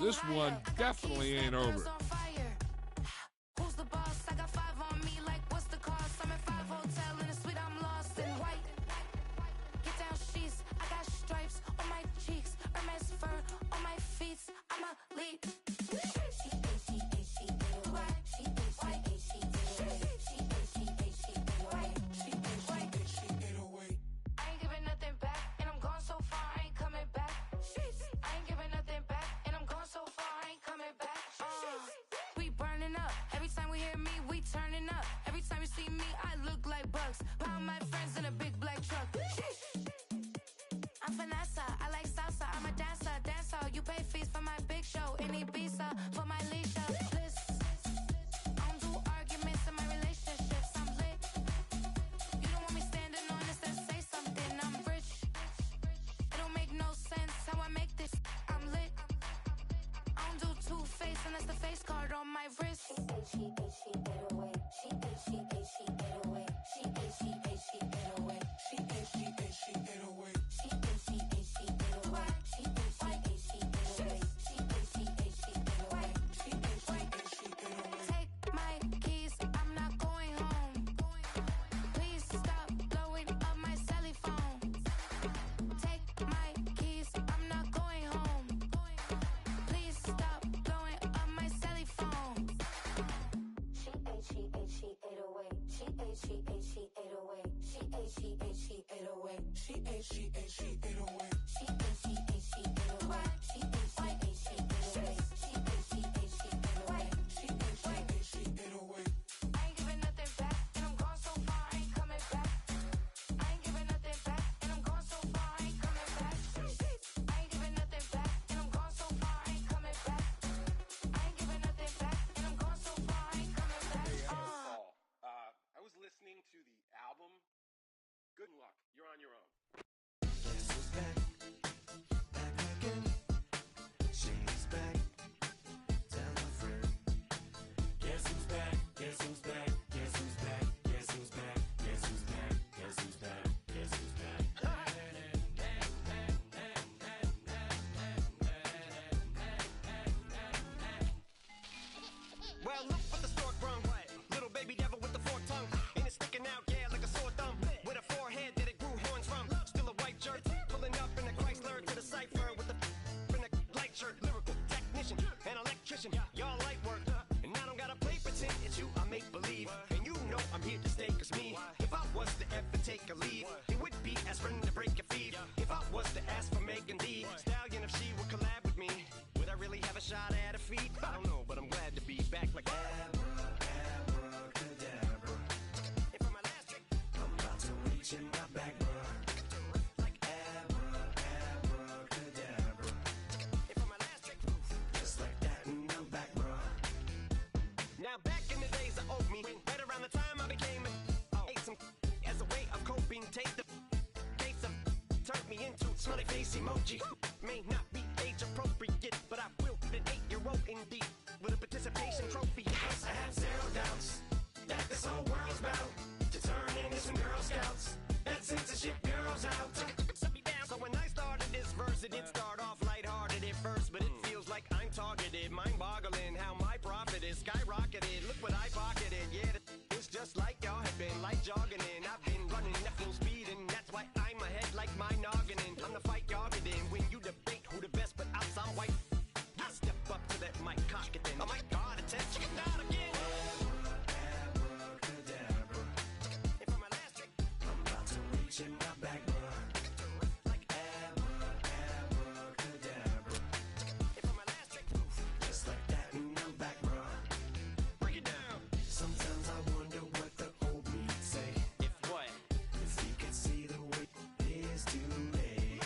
This one definitely ain't over. Who's the boss? I got 5 on me, like what's the cost? I'm in 5 hotel in the suite, I'm lost in white. Get down sheets, I got stripes on my cheeks, Hermes fur on my feet. I'm a lead. I ain't giving nothing back, and I'm gone so far, I ain't coming back. I ain't giving nothing back, and I'm gone so far, I ain't coming back. We burning up. Every time we hear me, we turning up. Every time you see me, I look like bugs. Pound my friends in a big black truck. I'm Vanessa, I like salsa. I'm a dancer, dancer. You pay fees for my big show in Ibiza for my leisure. Bliss. I don't do arguments in my relationships. I'm lit. You don't want me standing on this, then say something. I'm rich. It don't make no sense how I make this. I'm lit. I don't do two-face unless the face card on my wrist. Take my keys, I'm not going home. Please stop blowing up my celly phone. Take my keys, I'm not going home. Please stop blowing up my celly phone. I ain't giving nothing back, and I'm gone so far, I ain't coming back. I ain't giving nothing back, and I'm gone so far, I ain't coming back. I ain't giving nothing back, and I'm gone so far, I ain't coming back. I ain't giving nothing back, and I'm gone so far, I ain't coming back. I was listening to the album. Good luck. You're on your own. Guess who's back? Back again. She's back. Tell a friend. Guess who's back? Guess who's back? Guess who's back? Guess who's back? Guess who's back? Guess who's back? Guess who's back? Well, look what the stork brung. Little baby devil with the forked tongue. And it's sticking out, yeah, like a sore thumb. With a forehead that it grew horns from. Still a white shirt, pulling up in a Chrysler to the cipher with the in a light shirt. Lyrical technician, an electrician, y'all light work. And I don't gotta play pretend, it's you I make believe. And you know I'm here to stay, cause me, if I was to ever take a leave, it would be aspirin to break your feet. If I was to ask for Megan D Stallion, if she would collab with me, would I really have a shot at her feet? I don't know, but I'm glad to be back like Abracadabra. And for my last trick, I'm about to reach in my back, bruh. like Abracadabra. and for my last trick, Just like that, and I'm back, bruh. now back in the days of oat me, right around the time I became ate some as a way of coping. Take the case of turned me into smiley face emoji. May not be age appropriate, but I will be an 8-year-old indeed with a participation trophy. I have zero doubts that this whole world's bound to turn into some Girl Scouts. That censorship bureau's out. Set me down. So when I started this verse, it did start off lighthearted at first, but it feels like I'm targeted. Mind-boggling how my profit is skyrocketed. Look what I pocketed. Yeah, it's just like y'all have been like jogging in. I've been running at full speed, and that's why I'm ahead like my noggin. I'm the fight y'all get in when you debate who the best, but I'm some white. I step up to that mic, cock it then. Oh my God, it's chicken out again. Abracadabra. And for my last trick, I'm about to reach in my back, bruh. like Abracadabra. and for my last trick, Just like that, and I'm back, bruh. break it down. Sometimes I wonder what the old me'd say If what? if he could see the way it is today.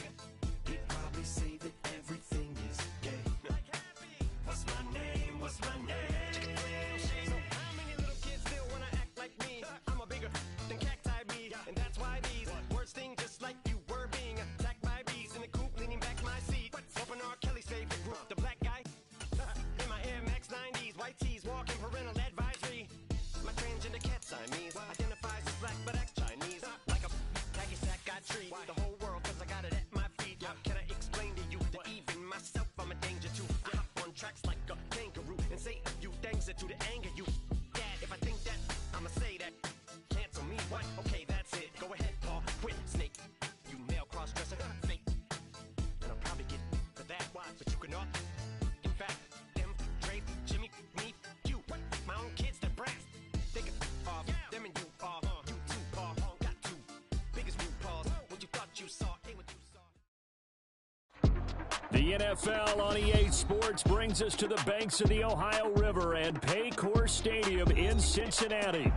The NFL on EA Sports brings us to the banks of the Ohio River and Paycor Stadium in Cincinnati.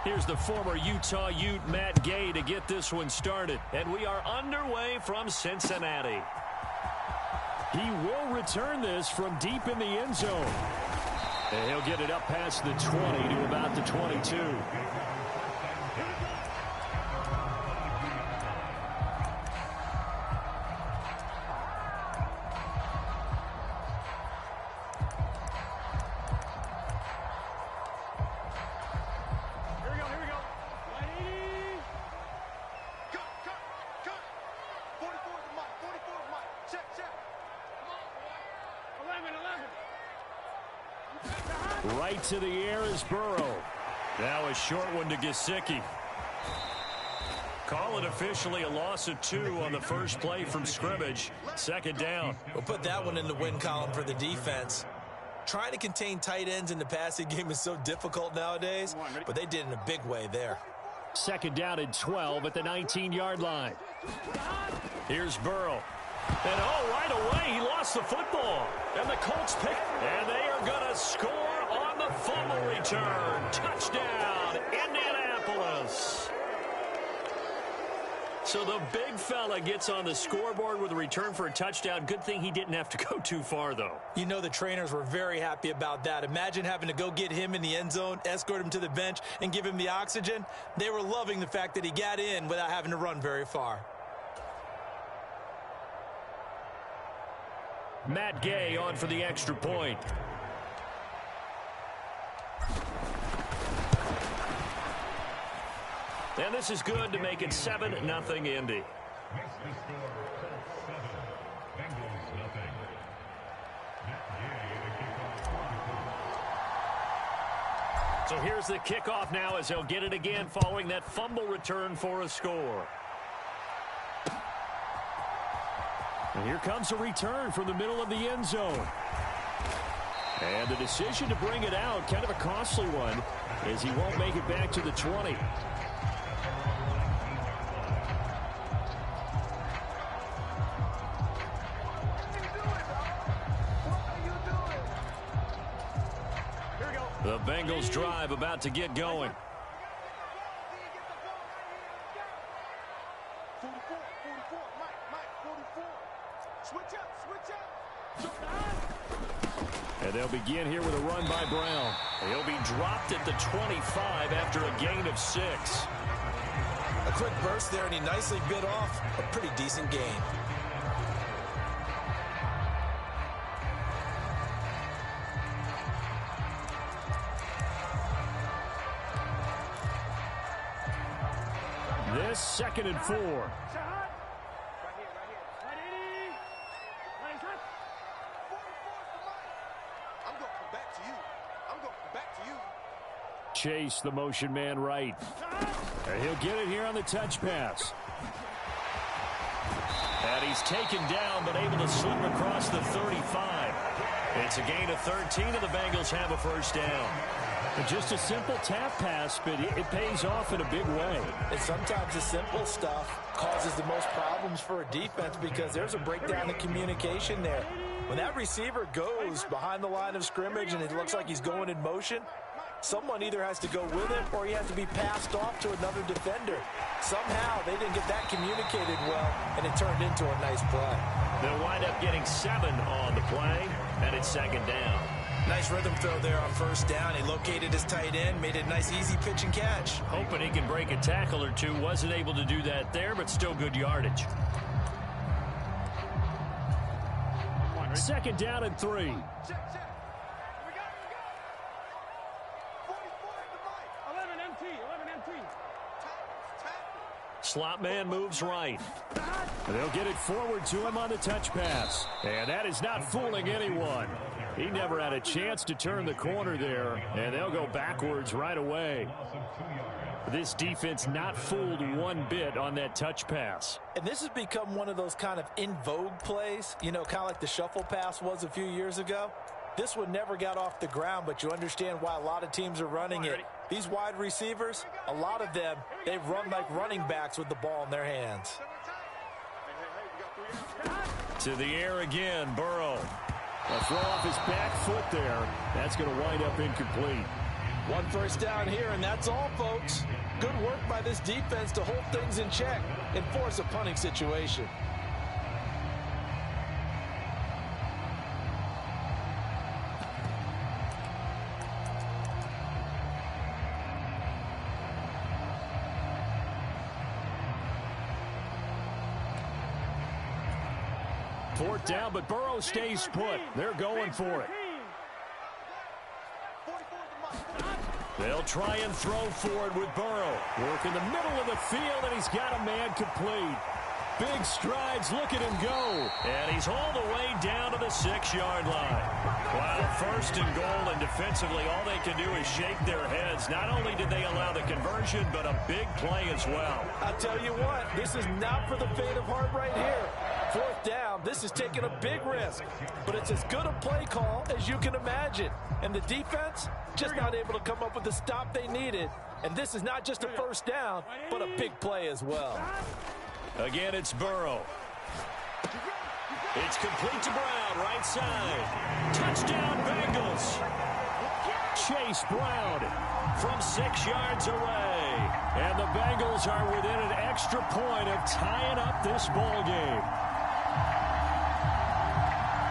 Here's the former Utah Ute Matt Gay to get this one started. And we are underway from Cincinnati. He will return this from deep in the end zone. And he'll get it up past the 20 to about the 22. Right to the air is Burrow. Now a short one to Gesicki. Call it officially a loss of 2 on the first play from scrimmage. Second down. We'll put that one in the win column for the defense. Trying to contain tight ends in the passing game is so difficult nowadays, but they did in a big way there. Second down and 12 at the 19-yard line. Here's Burrow. And right away, he lost the football. And the Colts pick. And they are going to score on the fumble return. Touchdown, Indianapolis. So the big fella gets on the scoreboard with a return for a touchdown. Good thing he didn't have to go too far, though. You know the trainers were very happy about that. Imagine having to go get him in the end zone, escort him to the bench, and give him the oxygen. They were loving the fact that he got in without having to run very far. Matt Gay on for the extra point. And this is good to make it 7-0 Indy. So here's the kickoff now as he'll get it again following that fumble return for a score. And here comes a return from the middle of the end zone. And the decision to bring it out, kind of a costly one, as he won't make it back to the 20. The Bengals drive about to get going. 44, Mike, 44. Switch up. And they'll begin here with a run by Brown. He'll be dropped at the 25 after a gain of 6. A quick burst there, and he nicely bit off a pretty decent gain. This 2nd and 4. Chase the motion man right. And he'll get it here on the touch pass. And he's taken down but able to slip across the 35. It's a gain of 13 and the Bengals have a first down. Just a simple tap pass, but it pays off in a big way. And sometimes the simple stuff causes the most problems for a defense because there's a breakdown in communication there. When that receiver goes behind the line of scrimmage and it looks like he's going in motion, someone either has to go with him or he has to be passed off to another defender. Somehow they didn't get that communicated well, and it turned into a nice play. They'll wind up getting 7 on the play, and it's 2nd down. Nice rhythm throw there on first down. He located his tight end, made it a nice easy pitch and catch. Hoping he can break a tackle or two. Wasn't able to do that there, but still good yardage. 2nd down and 3. Slot man moves right. They'll get it forward to him on the touch pass. And that is not fooling anyone. He never had a chance to turn the corner there, and they'll go backwards right away. This defense not fooled one bit on that touch pass. And this has become one of those kind of in vogue plays, you know, kind of like the shuffle pass was a few years ago. This one never got off the ground, but you understand why a lot of teams are running it. These wide receivers, a lot of them, they run like running backs with the ball in their hands. To the air again, Burrow. A throw off his back foot there. That's going to wind up incomplete. One first down here, and that's all, folks. Good work by this defense to hold things in check and force a punting situation. Fourth down, but Burrow stays put. They're going for it. They'll try and throw forward with Burrow. Work in the middle of the field, and he's got a man complete. Big strides. Look at him go. And he's all the way down to the 6-yard line. Wow, first and goal, and defensively, all they can do is shake their heads. Not only did they allow the conversion, but a big play as well. I'll tell you what, this is not for the faint of heart right here. Fourth down, this is taking a big risk, but it's as good a play call as you can imagine. And the defense just not able to come up with the stop they needed. And this is not just a first down, but a big play as well. Again, it's Burrow. It's complete to Brown, right side. Touchdown, Bengals. Chase Brown from 6 yards away. And the Bengals are within an extra point of tying up this ball game.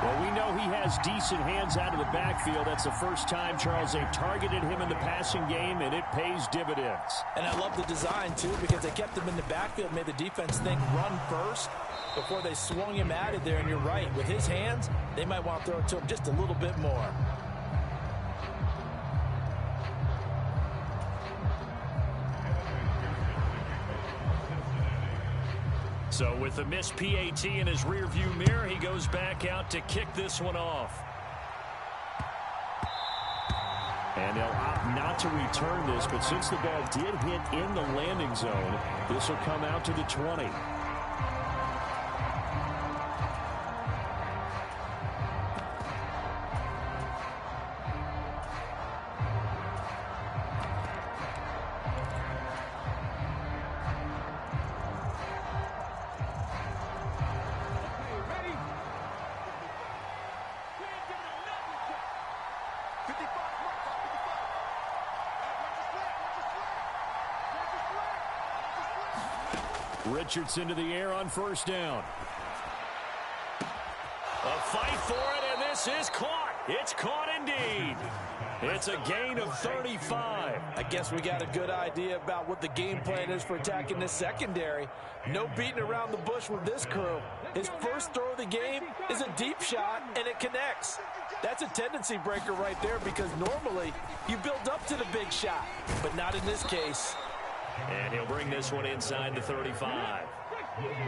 Well, we know he has decent hands out of the backfield. That's the first time, Charles, they've targeted him in the passing game, and it pays dividends. And I love the design, too, because they kept him in the backfield, made the defense think run first before they swung him at it there. And you're right, with his hands, they might want to throw it to him just a little bit more. So with the missed PAT in his rearview mirror, he goes back out to kick this one off. And they'll opt not to return this, but since the ball did hit in the landing zone, this will come out to the 20. Richardson to the air on first down. A fight for it, and this is caught. It's caught indeed. It's a gain of 35. I guess we got a good idea about what the game plan is for attacking this secondary. No beating around the bush with this crew. His first throw of the game is a deep shot, and it connects. That's a tendency breaker right there, because normally you build up to the big shot, but not in this case. And he'll bring this one inside the 35.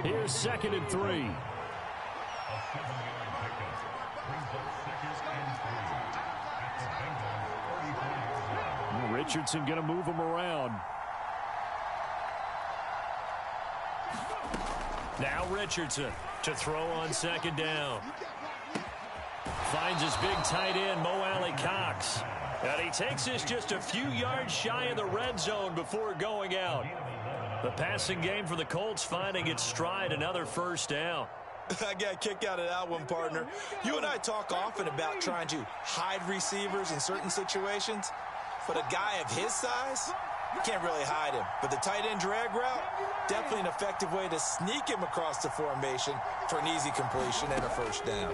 Here's 2nd and 3. Richardson going to move him around. Now Richardson to throw on 2nd down. Finds his big tight end, Mo Alley Cox. And he takes this just a few yards shy of the red zone before going out. The passing game for the Colts finding its stride, another first down. I got a kick out of that one, partner. You and I talk often about trying to hide receivers in certain situations, but a guy of his size, you can't really hide him. But the tight end drag route, definitely an effective way to sneak him across the formation for an easy completion and a first down.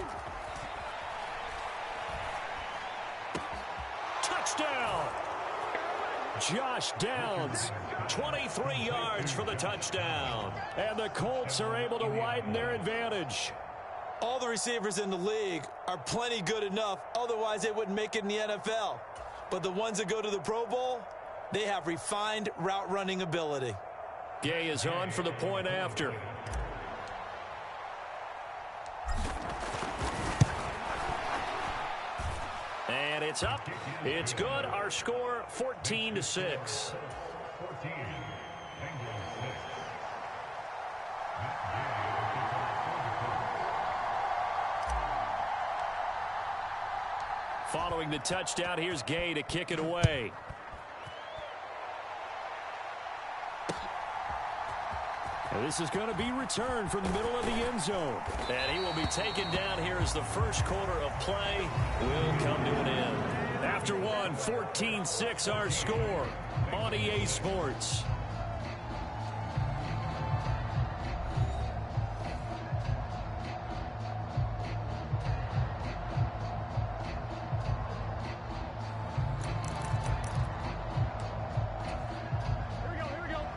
Touchdown! Josh Downs, 23 yards for the touchdown. And the Colts are able to widen their advantage. All the receivers in the league are plenty good enough, otherwise they wouldn't make it in the NFL. But the ones that go to the Pro Bowl, they have refined route running ability. Gay is on for the point after. And it's up. It's good. Our score, 14-6. Following the touchdown, here's Gay to kick it away. And this is going to be returned from the middle of the end zone. And he will be taken down here as the first quarter of play will come to an end. After one, 14-6 our score on EA Sports.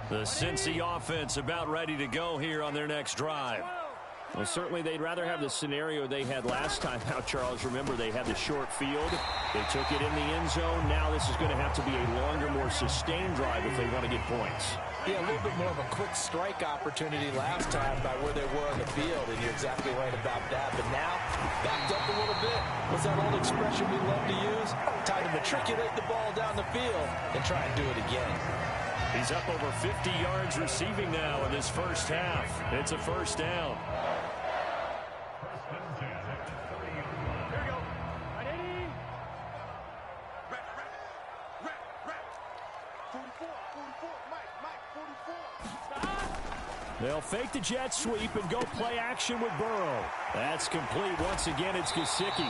The Cincy offense about ready to go here on their next drive. Well, certainly they'd rather have the scenario they had last time out, Charles. Remember, they had the short field. They took it in the end zone. Now this is going to have to be a longer, more sustained drive if they want to get points. Yeah, a little bit more of a quick strike opportunity last time by where they were on the field, and you're exactly right about that. But now, backed up a little bit. What's that old expression we love to use? Time to matriculate the ball down the field and try and do it again. He's up over 50 yards receiving now in this first half. It's a first down. They'll fake the jet sweep and go play action with Burrow. That's complete. Once again, it's Gesicki.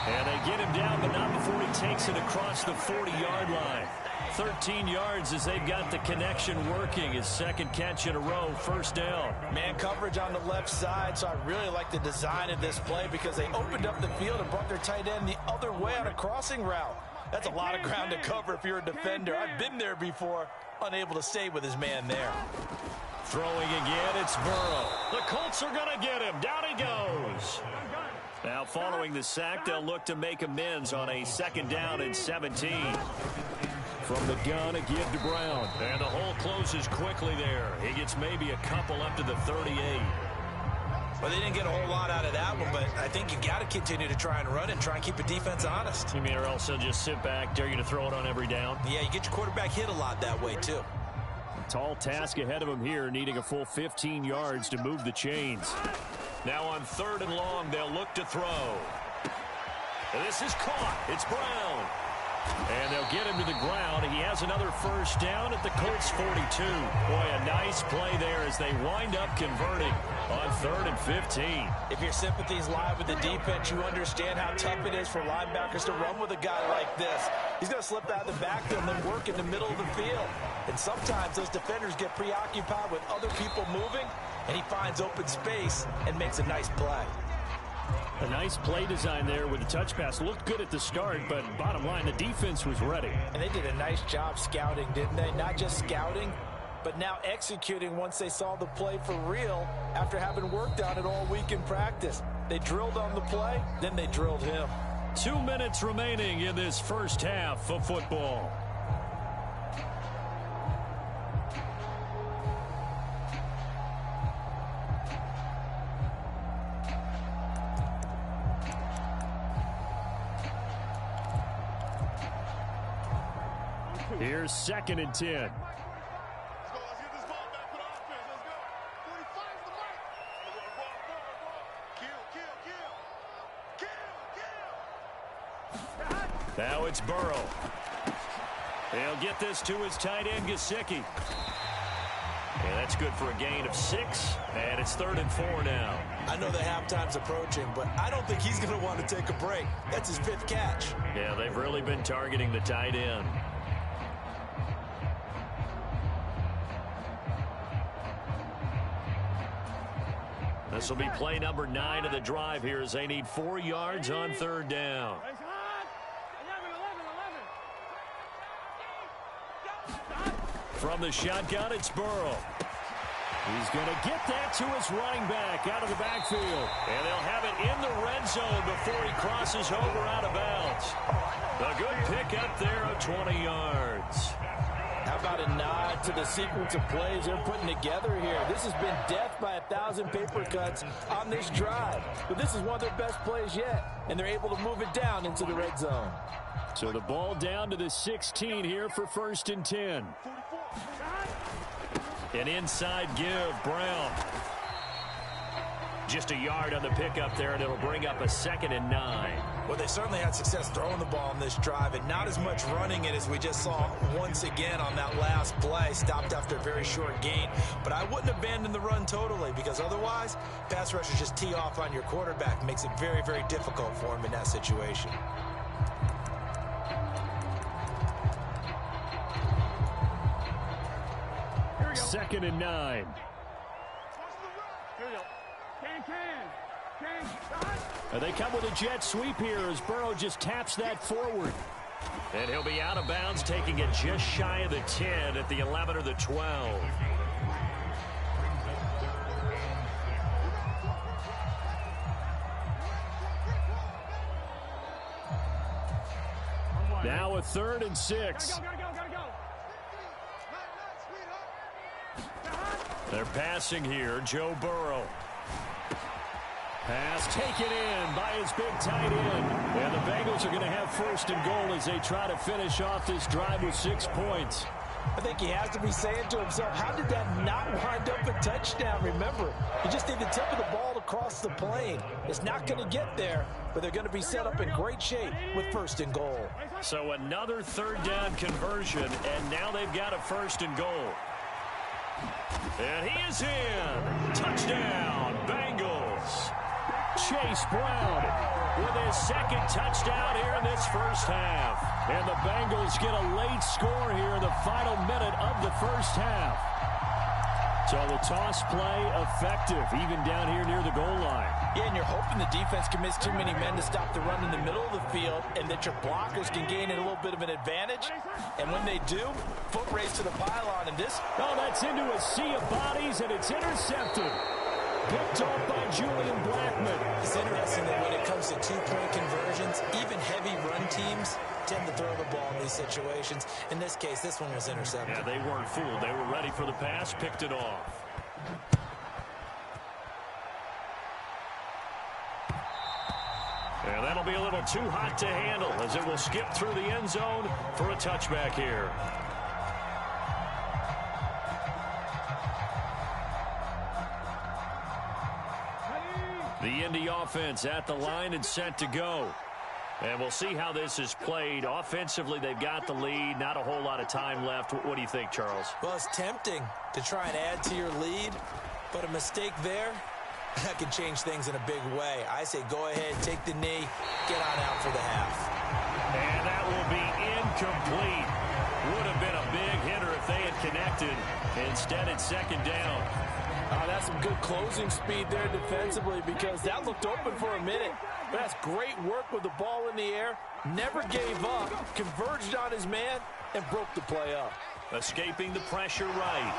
And they get him down, but not before he takes it across the 40-yard line. 13 yards as they've got the connection working. His second catch in a row, first down. Man coverage on the left side, so I really like the design of this play because they opened up the field and brought their tight end the other way on a crossing route. That's a lot of ground to cover if you're a defender. I've been there before, unable to stay with his man there. Throwing again, it's Burrow. The Colts are going to get him. Down he goes. Now following the sack, they'll look to make amends on a second down and 17. From the gun, a give to Brown. And the hole closes quickly there. He gets maybe a couple up to the 38. Well, they didn't get a whole lot out of that one, but I think you got to continue to try and run and try and keep the defense honest. You mean or else they'll just sit back, dare you to throw it on every down? Yeah, you get your quarterback hit a lot that way, too. A tall task ahead of him here, needing a full 15 yards to move the chains. Now on third and long, they'll look to throw. And this is caught. It's Brown. And they'll get him to the ground. He has another first down at the Colts 42. Boy, a nice play there as they wind up converting on third and 15. If your sympathies lie with the defense, you understand how tough it is for linebackers to run with a guy like this. He's going to slip out of the backfield and then work in the middle of the field. And sometimes those defenders get preoccupied with other people moving, and he finds open space and makes a nice play. A nice play design there with the touch pass. Looked good at the start, but bottom line, the defense was ready. And they did a nice job scouting, didn't they? Not just scouting, but now executing once they saw the play for real after having worked on it all week in practice. They drilled on the play, then they drilled him. 2 minutes remaining in this first half of football. Here's second and 10. Let's get this ball back for the offense. Let's go. 45 the mark. Kill. Now it's Burrow. They'll get this to his tight end, Gesicki. And that's good for a gain of 6, and it's 3rd and 4 now. I know the halftime's approaching, but I don't think he's going to want to take a break. That's his 5th catch. Yeah, they've really been targeting the tight end. This will be play number 9 of the drive here as they need 4 yards on 3rd down. From the shotgun, it's Burrow. He's going to get that to his running back out of the backfield. And they'll have it in the red zone before he crosses over out of bounds. A good pick up there of 20 yards. That How about a nod to the sequence of plays they're putting together here? This has been death by 1,000 paper cuts on this drive. But this is one of their best plays yet, and they're able to move it down into the red zone. So the ball down to the 16 here for 1st and 10. An inside give, Brown. Just a yard on the pickup there, and it'll bring up a 2nd and 9. Well, they certainly had success throwing the ball on this drive, and not as much running it as we just saw once again on that last play. Stopped after a very short gain. But I wouldn't abandon the run totally, because otherwise, pass rushers just tee off on your quarterback. Makes it very, very difficult for him in that situation. Here we go. 2nd and 9. Here we go. They come with a jet sweep here as Burrow just taps that forward. And he'll be out of bounds, taking it just shy of the 10 at the 11 or the 12. Now a 3rd and 6. They're passing here, Joe Burrow. Pass taken in by his big tight end. And the Bengals are going to have 1st and goal as they try to finish off this drive with 6 points. I think he has to be saying to himself, how did that not wind up a touchdown? Remember, you just need the tip of the ball to cross the plane. It's not going to get there, but they're going to be set up in great shape with 1st and goal. So another 3rd down conversion, and now they've got a 1st and goal. And he is in. Touchdown, Bengals. Chase Brown with his 2nd touchdown here in this 1st half. And the Bengals get a late score here in the final minute of the 1st half. So the toss play effective, even down here near the goal line. Yeah, and you're hoping the defense commits too many men to stop the run in the middle of the field and that your blockers can gain a little bit of an advantage. And when they do, foot race to the pylon. And this... Oh, that's into a sea of bodies, and it's intercepted. Picked off by Julian Blackman. It's interesting that when it comes to 2-point conversions, even heavy run teams tend to throw the ball in these situations. In this case, this one was intercepted. Yeah, they weren't fooled. They were ready for the pass, picked it off. And that'll be a little too hot to handle as it will skip through the end zone for a touchback here. The Indy offense at the line and set to go. And we'll see how this is played. Offensively, they've got the lead. Not a whole lot of time left. What do you think, Charles? Well, it's tempting to try and add to your lead, but a mistake there, that could change things in a big way. I say go ahead, take the knee, get on out for the half. And that will be incomplete. Would have been a big hitter if they had connected. Instead, it's 2nd down. That's some good closing speed there defensively because that looked open for a minute. But that's great work with the ball in the air. Never gave up, converged on his man, and broke the play up. Escaping the pressure right.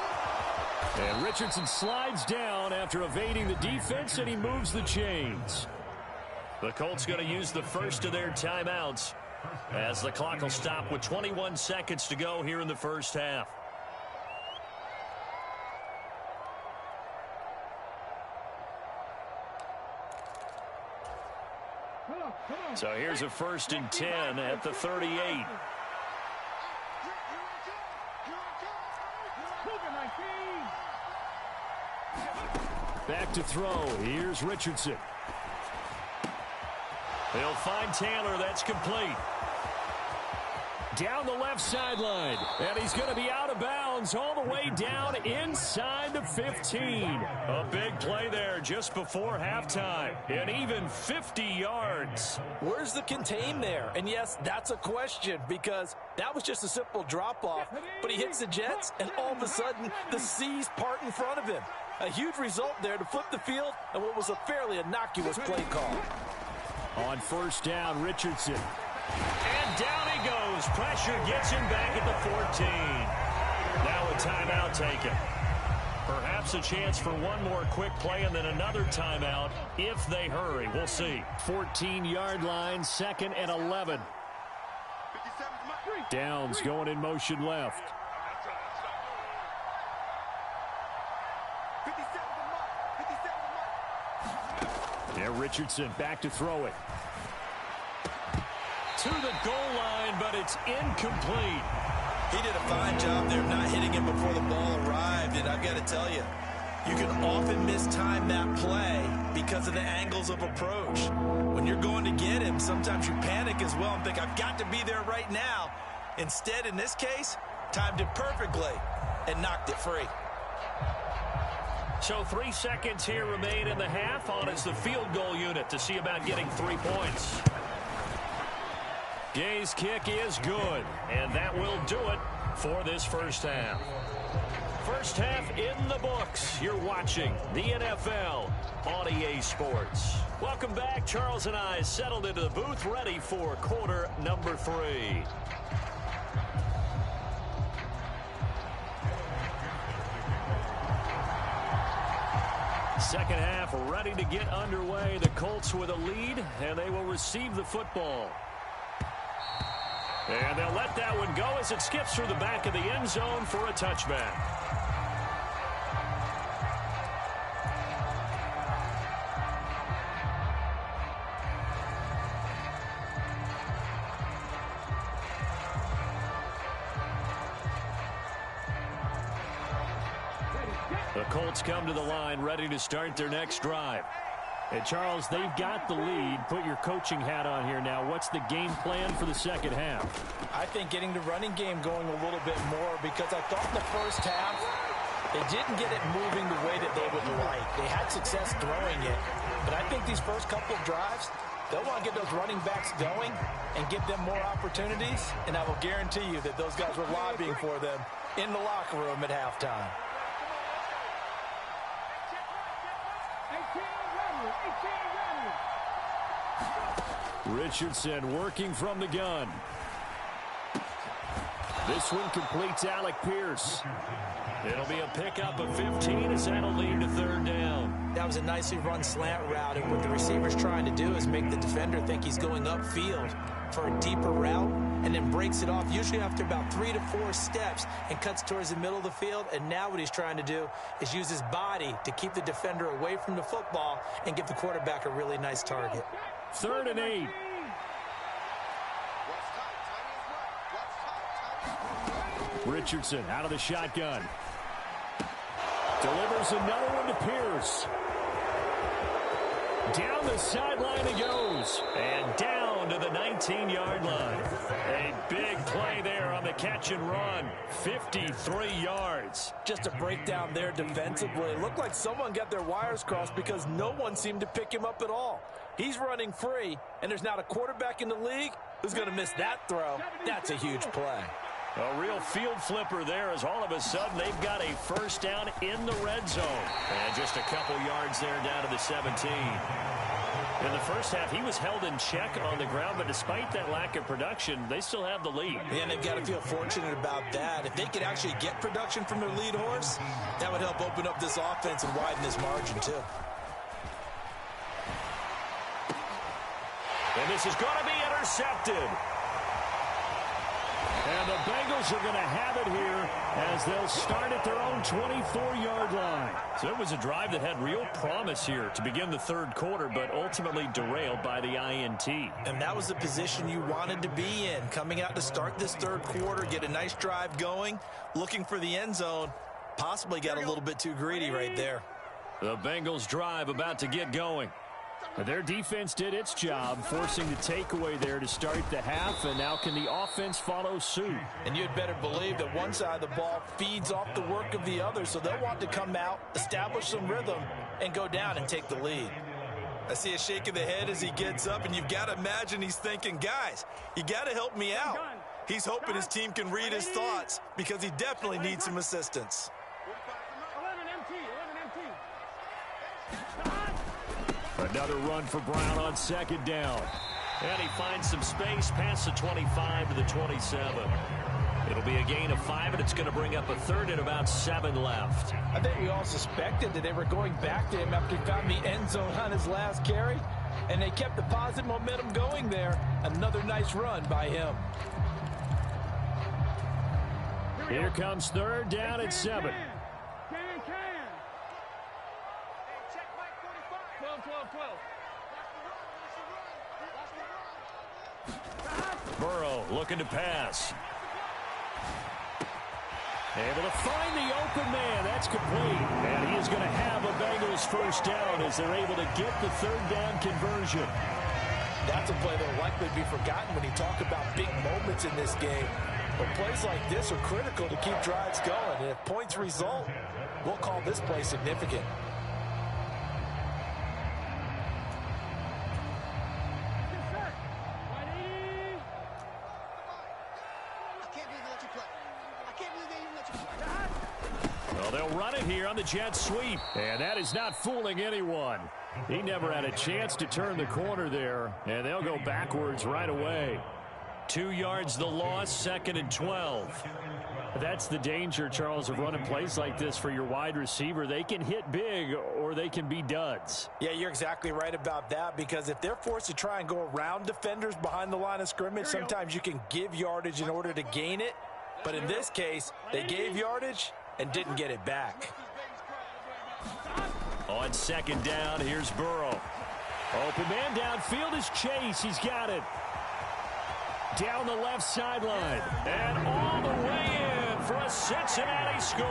And Richardson slides down after evading the defense, and he moves the chains. The Colts going to use the first of their timeouts as the clock will stop with 21 seconds to go here in the 1st half. So here's a 1st and 10 at the 38. Back to throw. Here's Richardson. He'll find Taylor. That's complete. Down the left sideline. And he's going to be out of bounds all the way down inside the 15. A big play there just before halftime. And even 50 yards. Where's the contain there? And yes, that's a question because that was just a simple drop-off. But he hits the Jets, and all of a sudden, the seas part in front of him. A huge result there to flip the field and what was a fairly innocuous play call. On 1st down, Richardson. And down he goes. Pressure gets him back at the 14. Now a timeout taken. Perhaps a chance for one more quick play and then another timeout if they hurry. We'll see. 14-yard line, 2nd and 11. Downs going in motion left. Yeah, Richardson back to throw it. To the goal line, but it's incomplete. He did a fine job there not hitting him before the ball arrived, and I've got to tell you, you can often mistime that play because of the angles of approach. When you're going to get him, sometimes you panic as well and think, I've got to be there right now. Instead, in this case, timed it perfectly and knocked it free. So 3 seconds here remain in the half. On is the field goal unit to see about getting 3 points. Gay's kick is good, and that will do it for this first half. First half in the books. You're watching the NFL on EA Sports. Welcome back. Charles and I settled into the booth, ready for quarter number 3. Second half ready to get underway. The Colts with a lead, and they will receive the football. And they'll let that one go as it skips through the back of the end zone for a touchback. The Colts come to the line ready to start their next drive. And Charles, they've got the lead. Put your coaching hat on here now. What's the game plan for the second half? I think getting the running game going a little bit more, because I thought in the first half they didn't get it moving the way that they would like. They had success throwing it. But I think these first couple of drives, they'll want to get those running backs going and give them more opportunities. And I will guarantee you that those guys were lobbying for them in the locker room at halftime. Richardson working from the gun. This one completes Alec Pierce. It'll be a pickup of 15 as that'll lead to third down. That was a nicely run slant route, and what the receiver's trying to do is make the defender think he's going upfield for a deeper route, and then breaks it off usually after about 3 to 4 steps and cuts towards the middle of the field. And now what he's trying to do is use his body to keep the defender away from the football and give the quarterback a really nice target. 3rd and 8. Richardson out of the shotgun. Delivers another one to Pierce. Down the sideline he goes. And down to the 19-yard line. A big play there on the catch and run. 53 yards. Just a breakdown there defensively. It looked like someone got their wires crossed because no one seemed to pick him up at all. He's running free, and there's not a quarterback in the league who's going to miss that throw. That's a huge play. A real field flipper there, as all of a sudden they've got a first down in the red zone. And just a couple yards there down to the 17. In the first half, he was held in check on the ground, but despite that lack of production, they still have the lead. Yeah, and they've got to feel fortunate about that. If they could actually get production from their lead horse, that would help open up this offense and widen this margin, too. And this is going to be intercepted. And the Bengals are going to have it here as they'll start at their own 24-yard line. So it was a drive that had real promise here to begin the third quarter, but ultimately derailed by the INT. And that was the position you wanted to be in, coming out to start this third quarter, get a nice drive going, looking for the end zone. Possibly got a little bit too greedy right there. The Bengals drive about to get going. Their defense did its job, forcing the takeaway there to start the half, and now can the offense follow suit? And you'd better believe that one side of the ball feeds off the work of the other, so they'll want to come out, establish some rhythm, and go down and take the lead. I see a shake of the head as he gets up, and you've got to imagine he's thinking, guys, you got to help me out. He's hoping his team can read his thoughts because he definitely needs some assistance. Another run for Brown on second down. And he finds some space past the 25 to the 27. It'll be a gain of 5, and it's going to bring up a third and about 7 left. I think we all suspected that they were going back to him after he found the end zone on his last carry, and they kept the positive momentum going there. Another nice run by him. Here comes third down at 7. Burrow looking to pass. Able to find the open man. That's complete. And he is going to have a Bengals first down as they're able to get the third down conversion. That's a play that will likely be forgotten when you talk about big moments in this game. But plays like this are critical to keep drives going. And if points result, we'll call this play significant. Well, they'll run it here on the jet sweep. And that is not fooling anyone. He never had a chance to turn the corner there. And they'll go backwards right away. 2 yards the loss, 2nd and 12. That's the danger, Charles, of running plays like this for your wide receiver. They can hit big or they can be duds. Yeah, you're exactly right about that, because if they're forced to try and go around defenders behind the line of scrimmage, sometimes you can give yardage in order to gain it. But in this case, they gave yardage and didn't get it back. On 2nd down, here's Burrow. Open man downfield is Chase. He's got it. Down the left sideline. And all the way in for a Cincinnati score.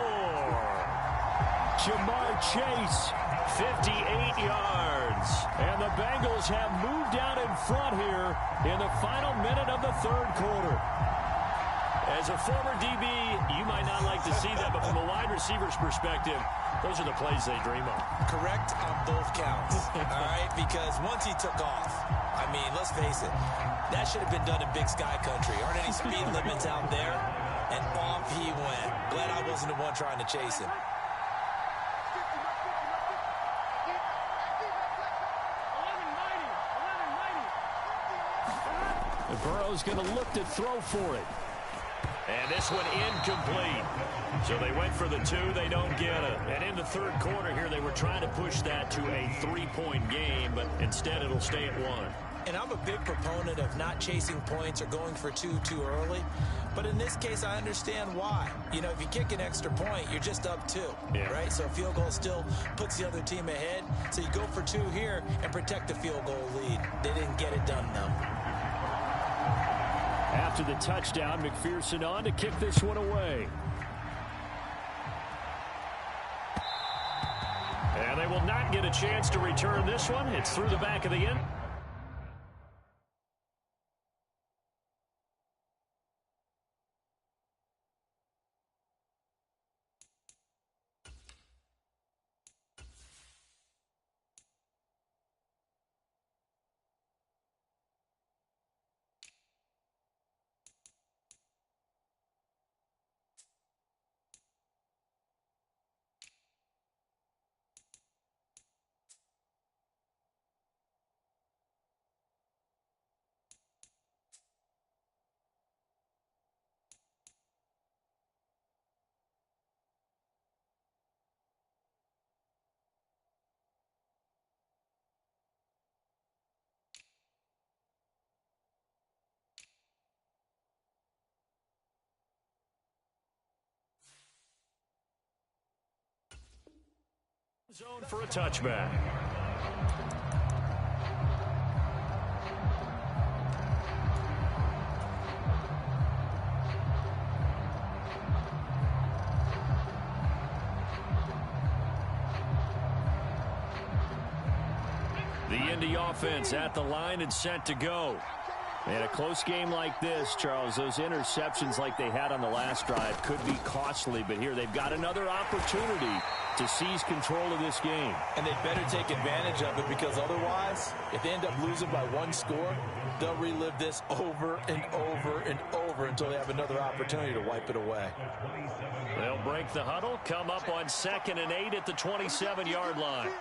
Jamar Chase, 58 yards. And the Bengals have moved out in front here in the final minute of the third quarter. As a former DB, you might not like to see that, but from a wide receiver's perspective, those are the plays they dream of. Correct on both counts, all right? Because once he took off, I mean, let's face it, that should have been done in Big Sky Country. Aren't any speed limits out there? And off he went. Glad I wasn't the one trying to chase him. And Burrow's going to look to throw for it. And this one incomplete. So they went for the 2. They don't get it. And in the third quarter here, they were trying to push that to a 3-point game, but instead it'll stay at 1. And I'm a big proponent of not chasing points or going for 2 too early. But in this case, I understand why. You know, if you kick an extra point, you're just up 2, right? So a field goal still puts the other team ahead. So you go for 2 here and protect the field goal lead. They didn't get it done, though. After the touchdown, McPherson on to kick this one away. And they will not get a chance to return this one. It's through the back of the end. Zone for a touchback. The Indy offense at the line and set to go. In a close game like this, Charles, those interceptions like they had on the last drive could be costly, but here they've got another opportunity to seize control of this game. And they better take advantage of it, because otherwise, if they end up losing by 1 score, they'll relive this over and over and over until they have another opportunity to wipe it away. They'll break the huddle, come up on 2nd and 8 at the 27-yard line.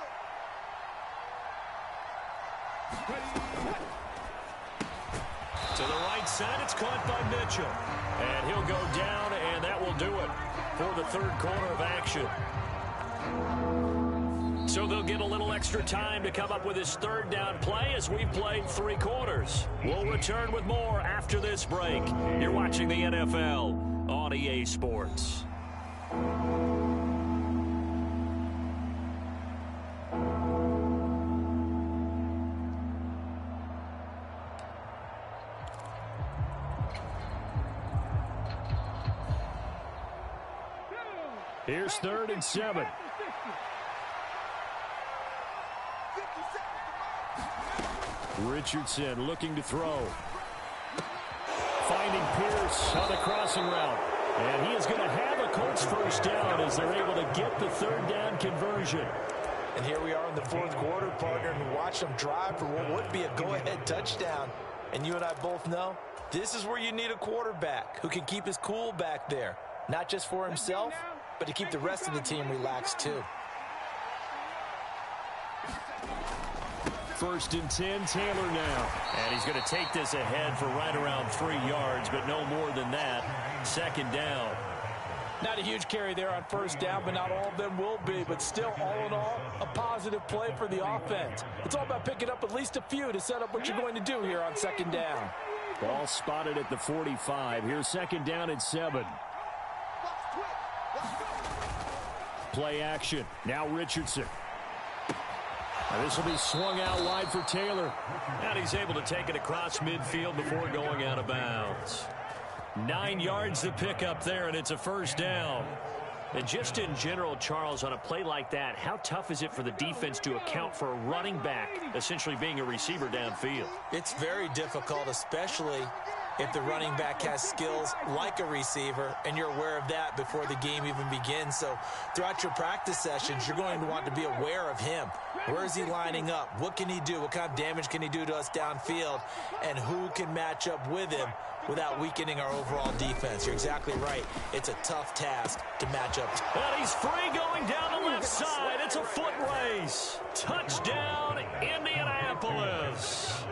To the right side, it's caught by Mitchell. And he'll go down, and that will do it for the third quarter of action. So they'll get a little extra time to come up with his third down play as we've played 3 quarters. We'll return with more after this break. You're watching the NFL on EA Sports. Here's 3rd and 7. Richardson looking to throw. Finding Pierce on the crossing route. And he is going to have a Colts first down as they're able to get the 3rd down conversion. And here we are in the 4th quarter, partner, and watch them drive for what would be a go-ahead touchdown. And you and I both know this is where you need a quarterback who can keep his cool back there. Not just for himself, but to keep the rest of the team relaxed too. 1st and 10, Taylor now. And he's going to take this ahead for right around 3 yards, but no more than that. 2nd down. Not a huge carry there on 1st down, but not all of them will be. But still, all in all, a positive play for the offense. It's all about picking up at least a few to set up what you're going to do here on 2nd down. Ball spotted at the 45. Here's 2nd down and 7. Play action. Now Richardson. Now this will be swung out wide for Taylor. And he's able to take it across midfield before going out of bounds. 9 yards to pick up there, and it's a 1st down. And just in general, Charles, on a play like that, how tough is it for the defense to account for a running back essentially being a receiver downfield? It's very difficult, especially if the running back has skills like a receiver, and you're aware of that before the game even begins. So throughout your practice sessions, you're going to want to be aware of him. Where is he lining up? What can he do? What kind of damage can he do to us downfield? And who can match up with him without weakening our overall defense? You're exactly right. It's a tough task to match up. And he's free going down the left side. It's a foot race. Touchdown, Indianapolis.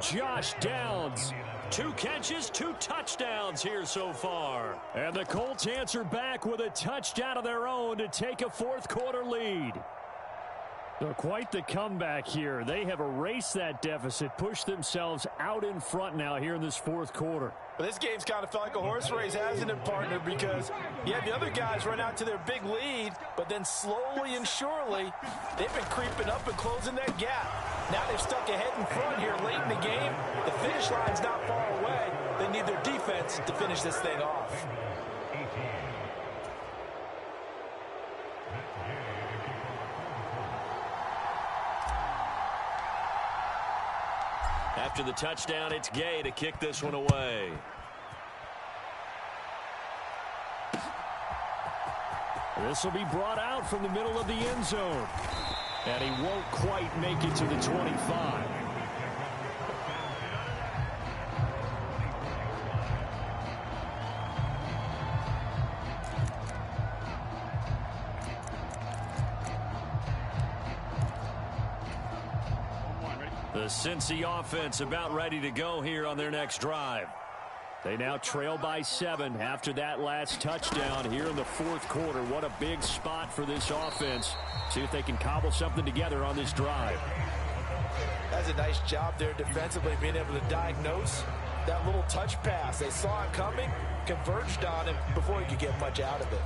Josh Downs. 2 catches, 2 touchdowns here so far. And the Colts answer back with a touchdown of their own to take a 4th quarter lead. So quite the comeback here. They have erased that deficit, pushed themselves out in front now here in this 4th quarter. But this game's kind of felt like a horse race, hasn't it, partner? Because you have the other guys run out to their big lead, but then slowly and surely, they've been creeping up and closing that gap. Now they've stuck ahead in front here late in the game. The finish line's not far away. They need their defense to finish this thing off. After the touchdown, it's Gay to kick this one away. This will be brought out from the middle of the end zone. And he won't quite make it to the 25. The Cincy offense about ready to go here on their next drive. They now trail by 7 after that last touchdown here in the 4th quarter. What a big spot for this offense. See if they can cobble something together on this drive. That's a nice job there defensively, being able to diagnose that little touch pass. They saw it coming, converged on him before he could get much out of it.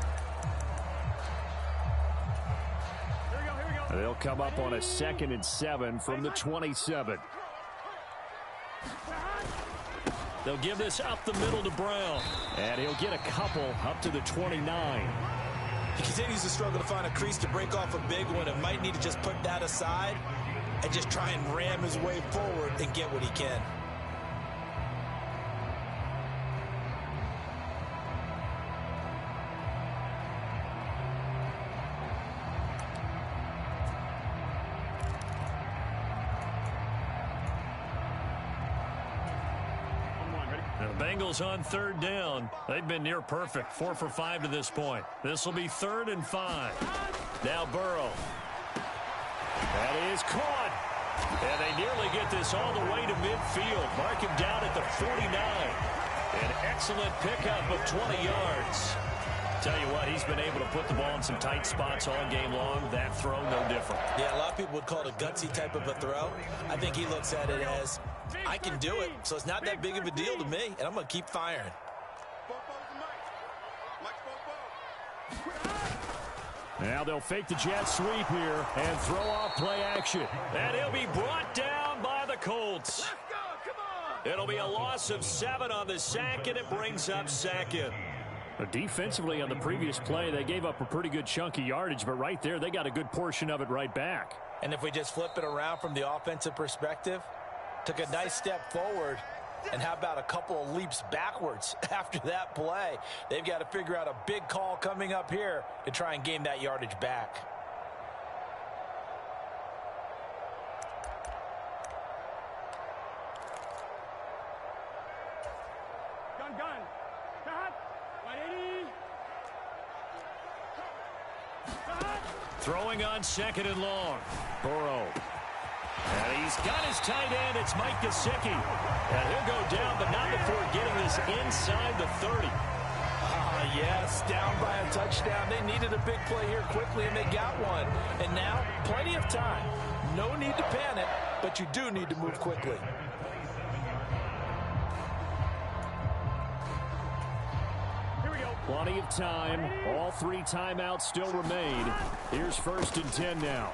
They'll come up on a 2nd and 7 from the 27. They'll give this up the middle to Brown. And he'll get a couple up to the 29. He continues to struggle to find a crease to break off a big one and might need to just put that aside and just try and ram his way forward and get what he can. Bengals on 3rd down. They've been near perfect. 4 for 5 to this point. This will be 3rd and 5. Now Burrow. That is caught. And they nearly get this all the way to midfield. Mark him down at the 49. An excellent pickup of 20 yards. Tell you what, he's been able to put the ball in some tight spots all game long. That throw, no different. Yeah, a lot of people would call it a gutsy type of a throw. I think he looks at it as, I can do it, so it's not that big of a deal to me, and I'm going to keep firing. Now they'll fake the jet sweep here and throw off play action. And he'll be brought down by the Colts. Let's go, come on. It'll be a loss of 7 on the sack, and it brings up 2nd. Defensively on the previous play, they gave up a pretty good chunk of yardage, but right there, they got a good portion of it right back. And if we just flip it around from the offensive perspective, took a nice step forward, and how about a couple of leaps backwards after that play? They've got to figure out a big call coming up here to try and gain that yardage back. Throwing on 2nd and long. Burrow. And he's got his tight end. It's Mike Gesicki. And he'll go down, but not before getting this inside the 30. Yes, down by a touchdown. They needed a big play here quickly, and they got one. And now, plenty of time. No need to panic, but you do need to move quickly. Plenty of time. All 3 timeouts still remain. Here's 1st and 10 now.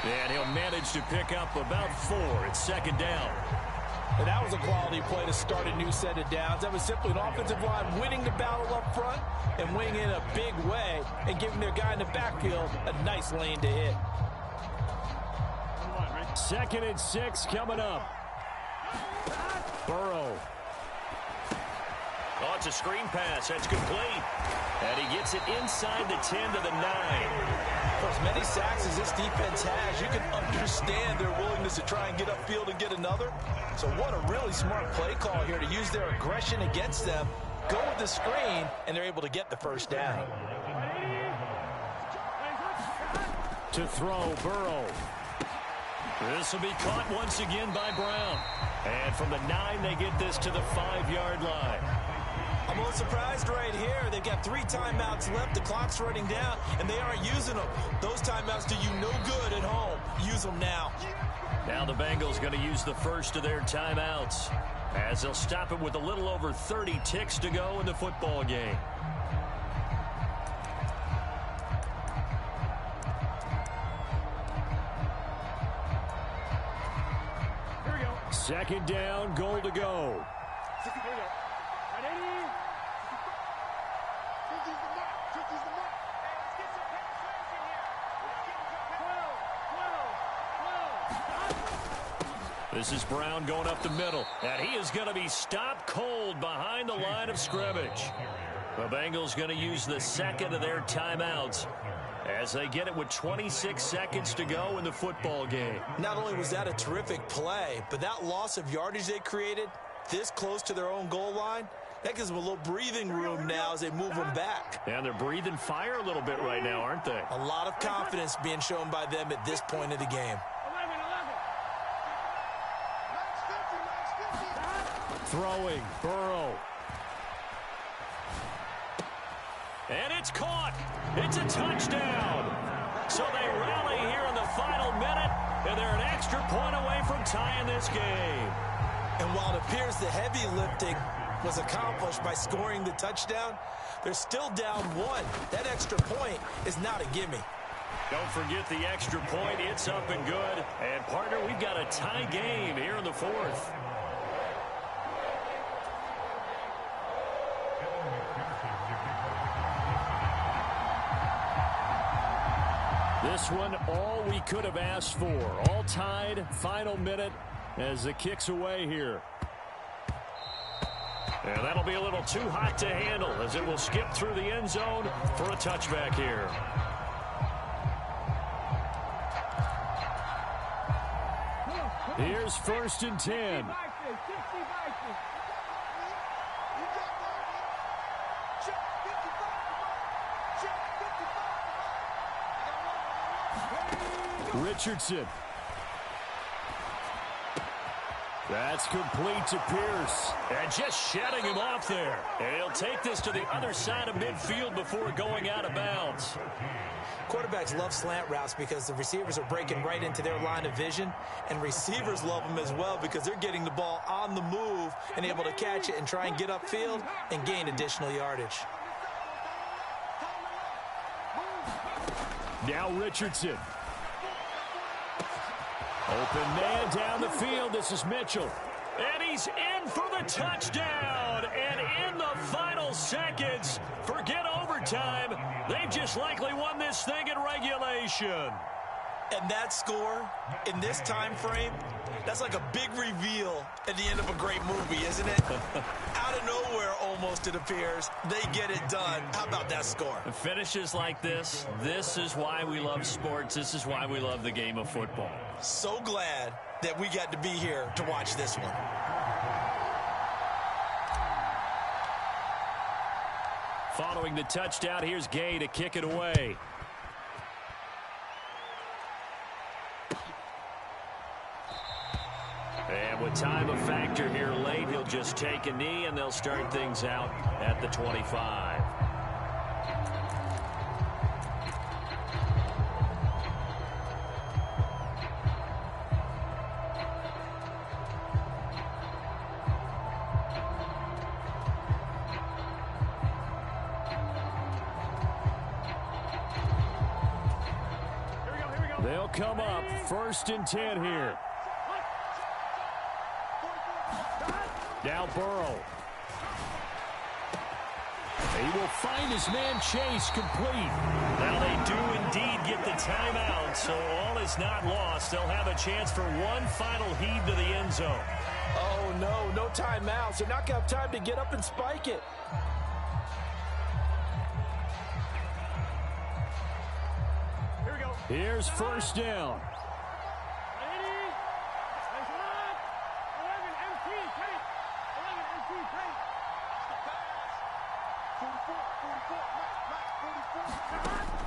And he'll manage to pick up about 4 at 2nd down. And that was a quality play to start a new set of downs. That was simply an offensive line winning the battle up front and winning in a big way and giving their guy in the backfield a nice lane to hit. 2nd and 6 coming up. Burrow. Oh, it's a screen pass. That's complete. And he gets it inside the 10 to the 9. For as many sacks as this defense has, you can understand their willingness to try and get upfield and get another. So what a really smart play call here to use their aggression against them, go with the screen, and they're able to get the 1st down. To throw, Burrow. This will be caught once again by Brown. And from the 9, they get this to the 5-yard line. I'm a little surprised right here. They've got 3 timeouts left. The clock's running down, and they aren't using them. Those timeouts do you no good at home. Use them now. Now the Bengals going to use the first of their timeouts, as they'll stop it with a little over 30 ticks to go in the football game. Here we go. 2nd down, goal to go. This is Brown going up the middle, and he is going to be stopped cold behind the line of scrimmage. The Bengals going to use the 2nd of their timeouts as they get it with 26 seconds to go in the football game. Not only was that a terrific play, but that loss of yardage they created this close to their own goal line, that gives them a little breathing room now as they move them back. And they're breathing fire a little bit right now, aren't they? A lot of confidence being shown by them at this point of the game. Throwing, Burrow. And it's caught. It's a touchdown. So they rally here in the final minute, and they're an extra point away from tying this game. And while it appears the heavy lifting was accomplished by scoring the touchdown, they're still down 1. That extra point is not a gimme. Don't forget the extra point. It's up and good. And, partner, we've got a tie game here in the 4th. This one, all we could have asked for. All tied, final minute as the kick's away here. And that'll be a little too hot to handle as it will skip through the end zone for a touchback here. Here's 1st and 10. Richardson. That's complete to Pierce. And just shedding him off there. And he'll take this to the other side of midfield before going out of bounds. Quarterbacks love slant routes because the receivers are breaking right into their line of vision. And receivers love them as well because they're getting the ball on the move and able to catch it and try and get upfield and gain additional yardage. Now Richardson. Open man down the field. This is Mitchell. And he's in for the touchdown. And in the final seconds, just likely won this thing in regulation. And that score in this time frame, that's like a big reveal at the end of a great movie, isn't it? Out of nowhere, almost, it appears, they get it done. How about that score? Finishes like this is why we love sports. This is why we love the game of football. So glad that we got to be here to watch this one. Following the touchdown, here's Gay to kick it away. And with time a factor here late, he'll just take a knee, and they'll start things out at the 25. They'll come up 1st and 10 here. Now Burrow. He will find his man Chase complete. Now they do indeed get the timeout, so all is not lost. They'll have a chance for one final heave to the end zone. Oh, no, no timeouts. They're not going to have time to get up and spike it. Here's 1st down.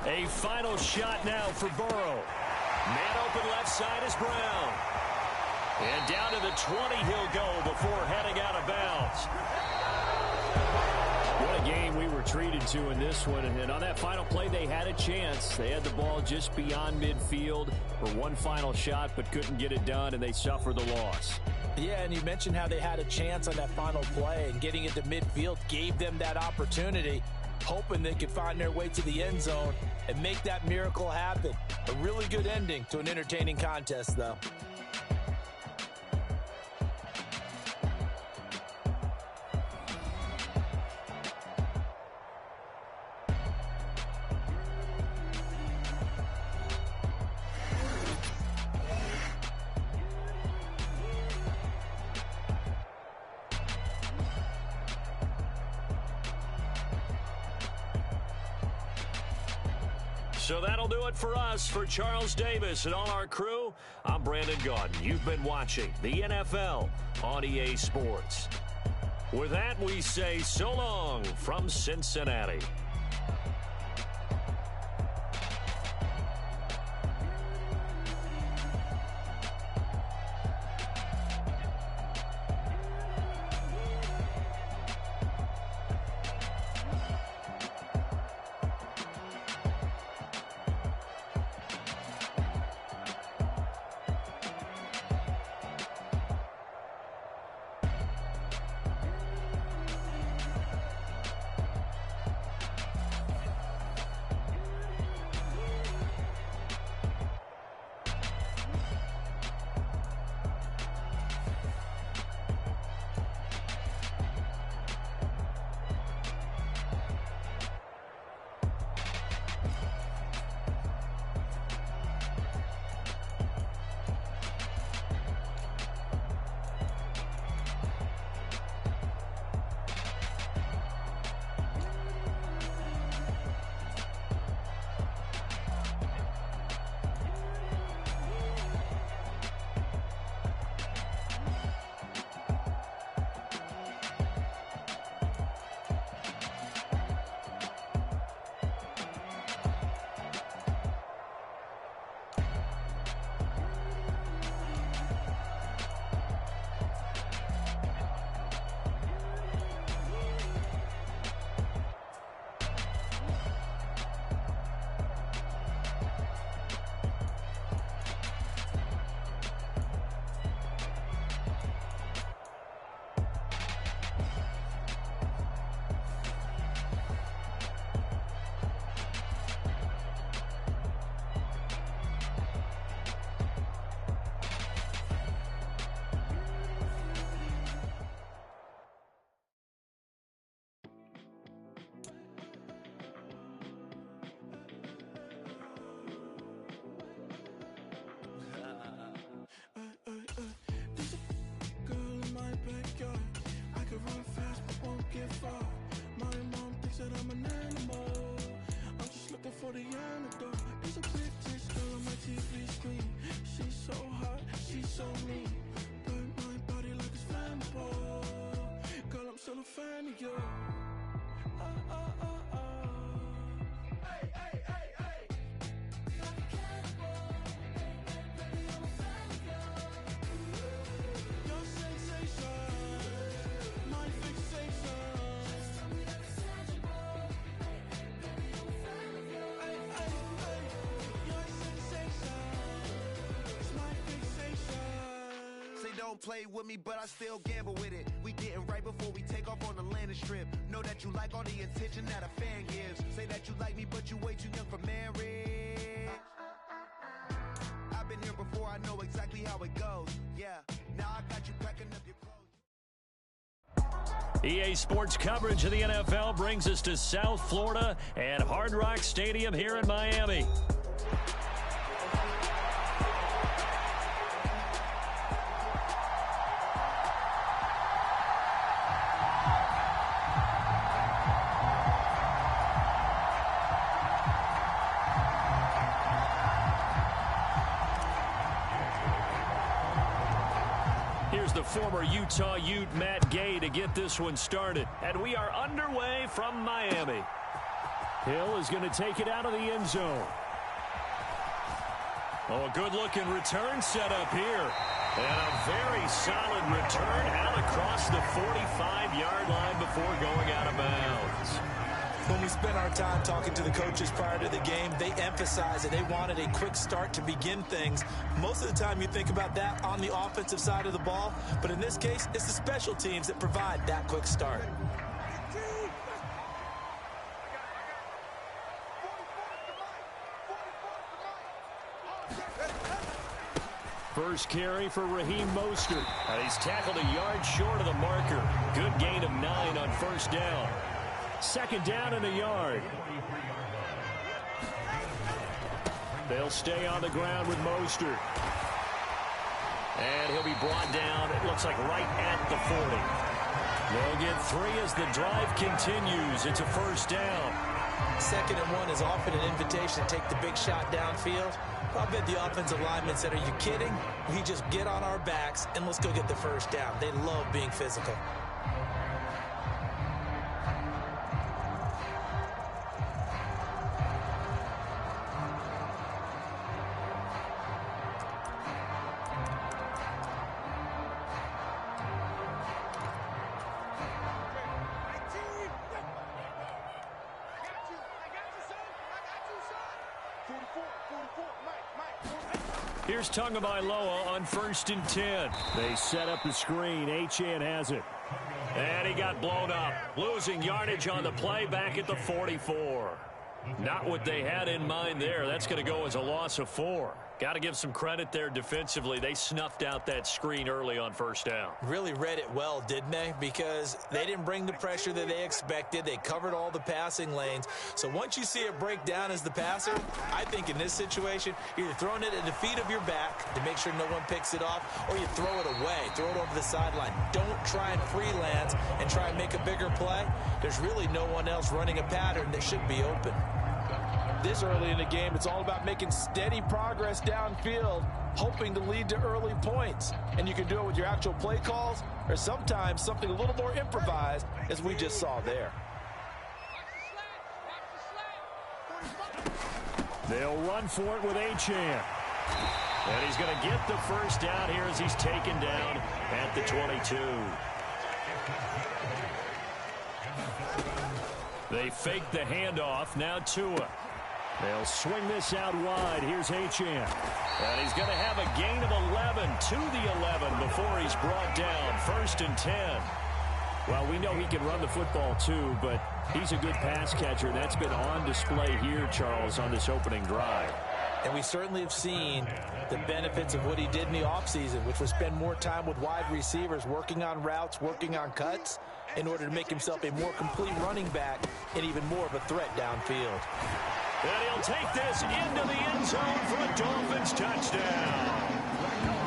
A final shot now for Burrow. Man open left side is Brown. And down to the 20 he'll go before heading out of bounds. What a game we were treated to in this one. And on that final play, they had a chance. They had the ball just beyond midfield for one final shot, but couldn't get it done, and they suffer the loss. Yeah, and you mentioned how they had a chance on that final play, and getting it to midfield gave them that opportunity, hoping they could find their way to the end zone and make that miracle happen. A really good ending to an entertaining contest, though. So that'll do it for us. For Charles Davis and all our crew, I'm Brandon Gaudin. You've been watching the NFL on EA Sports. With that, we say so long from Cincinnati. for the antidote. It's a big test girl on my TV screen. She's so hot, she's so mean. Burn my body like it's flammable. Girl, I'm still a fan of you. Hey, hey, hey, hey. Like a cannibal. Baby, I'm a fan of you. Your sensation, my fixation. Just tell me that it's tangible. Baby, I'm a fan of you. Hey, hey, hey. Your sensation is my fixation. Say don't play with me, but I still gamble with it. We getting right before we take off on the landing strip. Know that you like all the attention that a fan gives. Say that you like me, but you way too young for marriage. I've been here before, I know exactly how it goes. Yeah, now I got you packing up your clothes. EA Sports coverage of the NFL brings us to South Florida and Hard Rock Stadium here in Miami. Here's the former Utah Ute Matt Gay to get this one started. And we are underway from Miami. Hill is going to take it out of the end zone. Oh, a good-looking return set up here. And a very solid return out across the 45-yard line before going out of bounds. When we spent our time talking to the coaches prior to the game, they emphasized that they wanted a quick start to begin things. Most of the time you think about that on the offensive side of the ball, but in this case, it's the special teams that provide that quick start. First carry for Raheem Mostert. And he's tackled a yard short of the marker. Good gain of 9 on first down. Second down and a yard. They'll stay on the ground with Mostert. And he'll be brought down, it looks like right at the 40. They'll get 3 as the drive continues. It's a first down. 2nd and 1 is often an invitation to take the big shot downfield. I bet the offensive linemen said, are you kidding? We just get on our backs and let's go get the first down. They love being physical. Here's Tagovailoa on 1st and 10. They set up the screen. Achane has it. And he got blown up. Losing yardage on the play back at the 44. Not what they had in mind there. That's going to go as a loss of 4. Got to give some credit there defensively. They snuffed out that screen early on first down. Really read it well, didn't they? Because they didn't bring the pressure that they expected. They covered all the passing lanes. So once you see it break down as the passer, I think in this situation, you're either throwing it at the feet of your back to make sure no one picks it off, or you throw it away, throw it over the sideline. Don't try and freelance and try and make a bigger play. There's really no one else running a pattern that should be open. This early in the game, it's all about making steady progress downfield, hoping to lead to early points. And you can do it with your actual play calls, or sometimes something a little more improvised, as we just saw there. They'll run for it with Achane. And he's going to get the first down here as he's taken down at the 22. They fake the handoff. Now Tua. They'll swing this out wide. Here's Achane. And he's going to have a gain of 11 to the 11 before he's brought down. 1st and 10. Well, we know he can run the football too, but he's a good pass catcher. And that's been on display here, Charles, on this opening drive. And we certainly have seen the benefits of what he did in the offseason, which was spend more time with wide receivers, working on routes, working on cuts, in order to make himself a more complete running back and even more of a threat downfield. And he'll take this into the end zone for a Dolphins touchdown.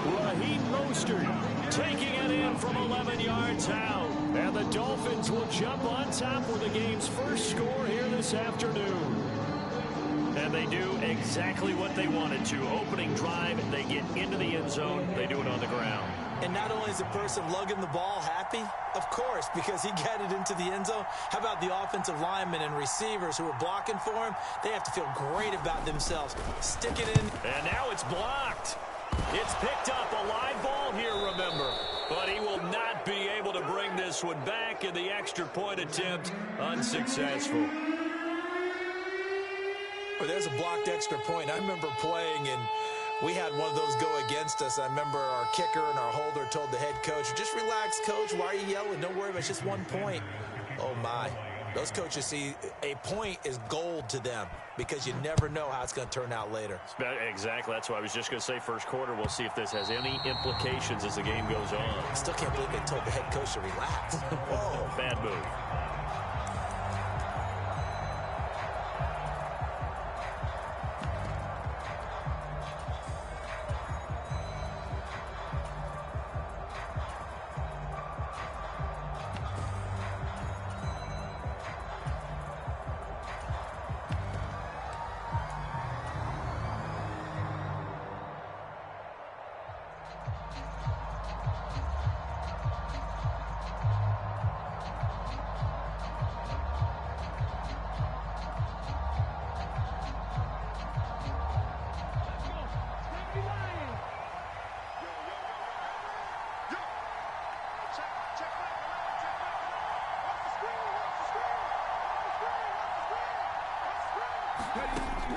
Raheem Mostert taking it in from 11 yards out. And the Dolphins will jump on top with the game's first score here this afternoon. And they do exactly what they wanted to. Opening drive, they get into the end zone. They do it on the ground. And not only is the person lugging the ball happy, of course, because he got it into the end zone. How about the offensive linemen and receivers who are blocking for him? They have to feel great about themselves. Stick it in. And now it's blocked. It's picked up. A live ball here, remember. But he will not be able to bring this one back, in the extra point attempt unsuccessful. Well, there's a blocked extra point. I remember playing, and we had one of those go against us. I remember our kicker and our holder told the head coach, just relax, coach. Why are you yelling? Don't worry about it. It's just 1 point. Oh, my. Those coaches see a point is gold to them because you never know how it's going to turn out later. Exactly. That's what I was just going to say. First quarter, we'll see if this has any implications as the game goes on. I still can't believe they told the head coach to relax. Whoa. Bad move.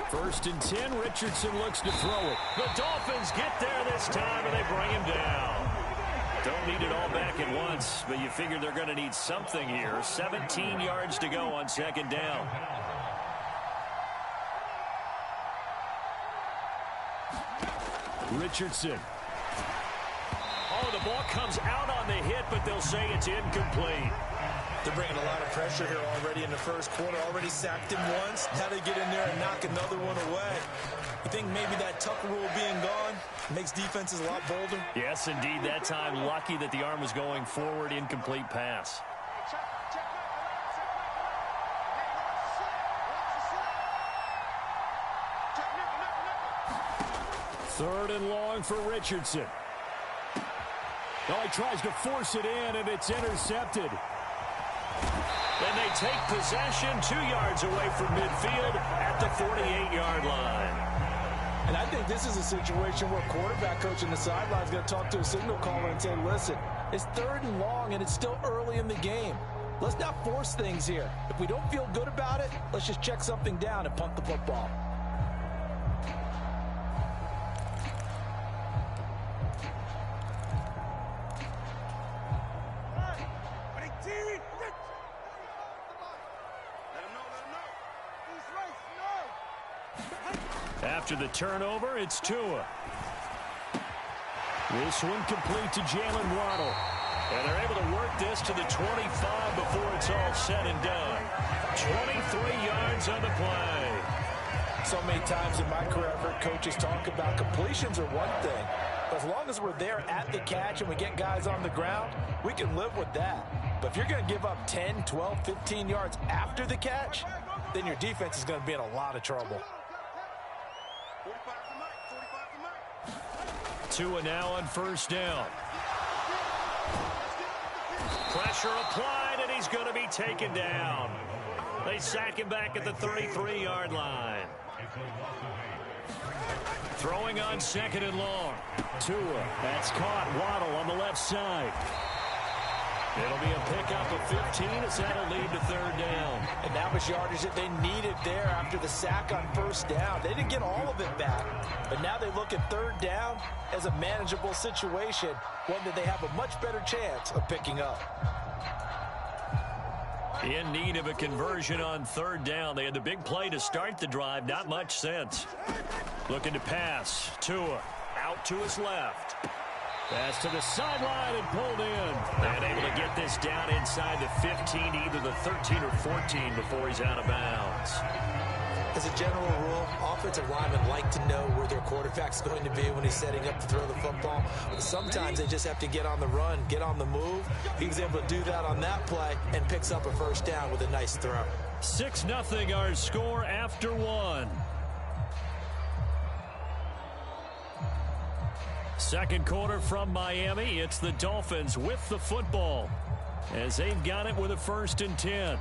First and 10, Richardson looks to throw it. The Dolphins get there this time, and they bring him down. Don't need it all back at once, but you figure they're going to need something here. 17 yards to go on second down. Richardson. Oh, the ball comes out on the hit, but they'll say it's incomplete. They're bringing a lot of pressure here already in the first quarter. Already sacked him once. Now they get in there and knock another one away. You think maybe that Tucker rule being gone makes defenses a lot bolder? Yes, indeed. That time, lucky that the arm was going forward. Incomplete pass. Third and long for Richardson. Oh, he tries to force it in, and it's intercepted. Then they take possession 2 yards away from midfield at the 48-yard line. And I think this is a situation where quarterback coach on the sideline is going to talk to a signal caller and say, listen, it's third and long, and it's still early in the game. Let's not force things here. If we don't feel good about it, let's just check something down and punt the football. After the turnover, it's Tua. This one complete to Jalen Waddle. And they're able to work this to the 25 before it's all said and done. 23 yards on the play. So many times in my career, I've heard coaches talk about completions are one thing. But as long as we're there at the catch and we get guys on the ground, we can live with that. But if you're going to give up 10, 12, 15 yards after the catch, then your defense is going to be in a lot of trouble. Tua now on first down. Pressure applied, and he's going to be taken down. They sack him back at the 33-yard line. Throwing on second and long. Tua, that's caught. Waddle on the left side. It'll be a pickup of 15 as that'll lead to third down. And that was yardage that they needed there after the sack on first down. They didn't get all of it back, but now they look at third down as a manageable situation, one that they have a much better chance of picking up. In need of a conversion on third down. They had the big play to start the drive. Not much sense. Looking to pass. Tua out to his left. Pass to the sideline and pulled in. And able to get this down inside the 15, either the 13 or 14 before he's out of bounds. As a general rule, offensive linemen like to know where their quarterback's going to be when he's setting up to throw the football. But sometimes they just have to get on the run, get on the move. He was able to do that on that play and picks up a first down with a nice throw. 6-0 our score after one. Second quarter from Miami. It's the Dolphins with the football as they've got it with a 1st and 10.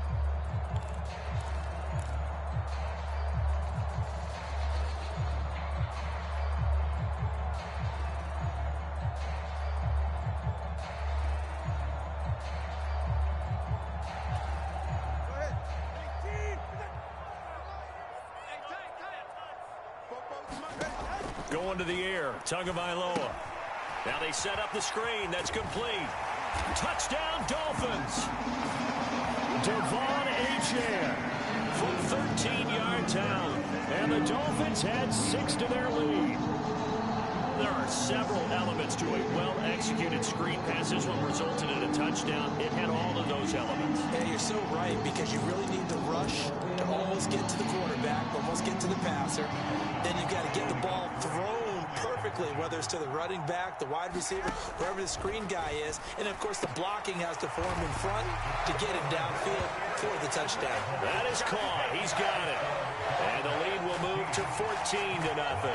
Going to the air, Tagovailoa. Now they set up the screen. That's complete. Touchdown, Dolphins. Devon Achane from 13 yards out. And the Dolphins had 6 to their lead. There are several elements to a well-executed screen pass. This one resulted in a touchdown. It had all of those elements. Yeah, you're so right, because you really need to rush to almost get to the quarterback, almost get to the passer. Then you've got to get the ball thrown perfectly, whether it's to the running back, the wide receiver, wherever the screen guy is. And, of course, the blocking has to form in front to get him downfield for the touchdown. That is caught. He's got it. And the lead will move to 14-0.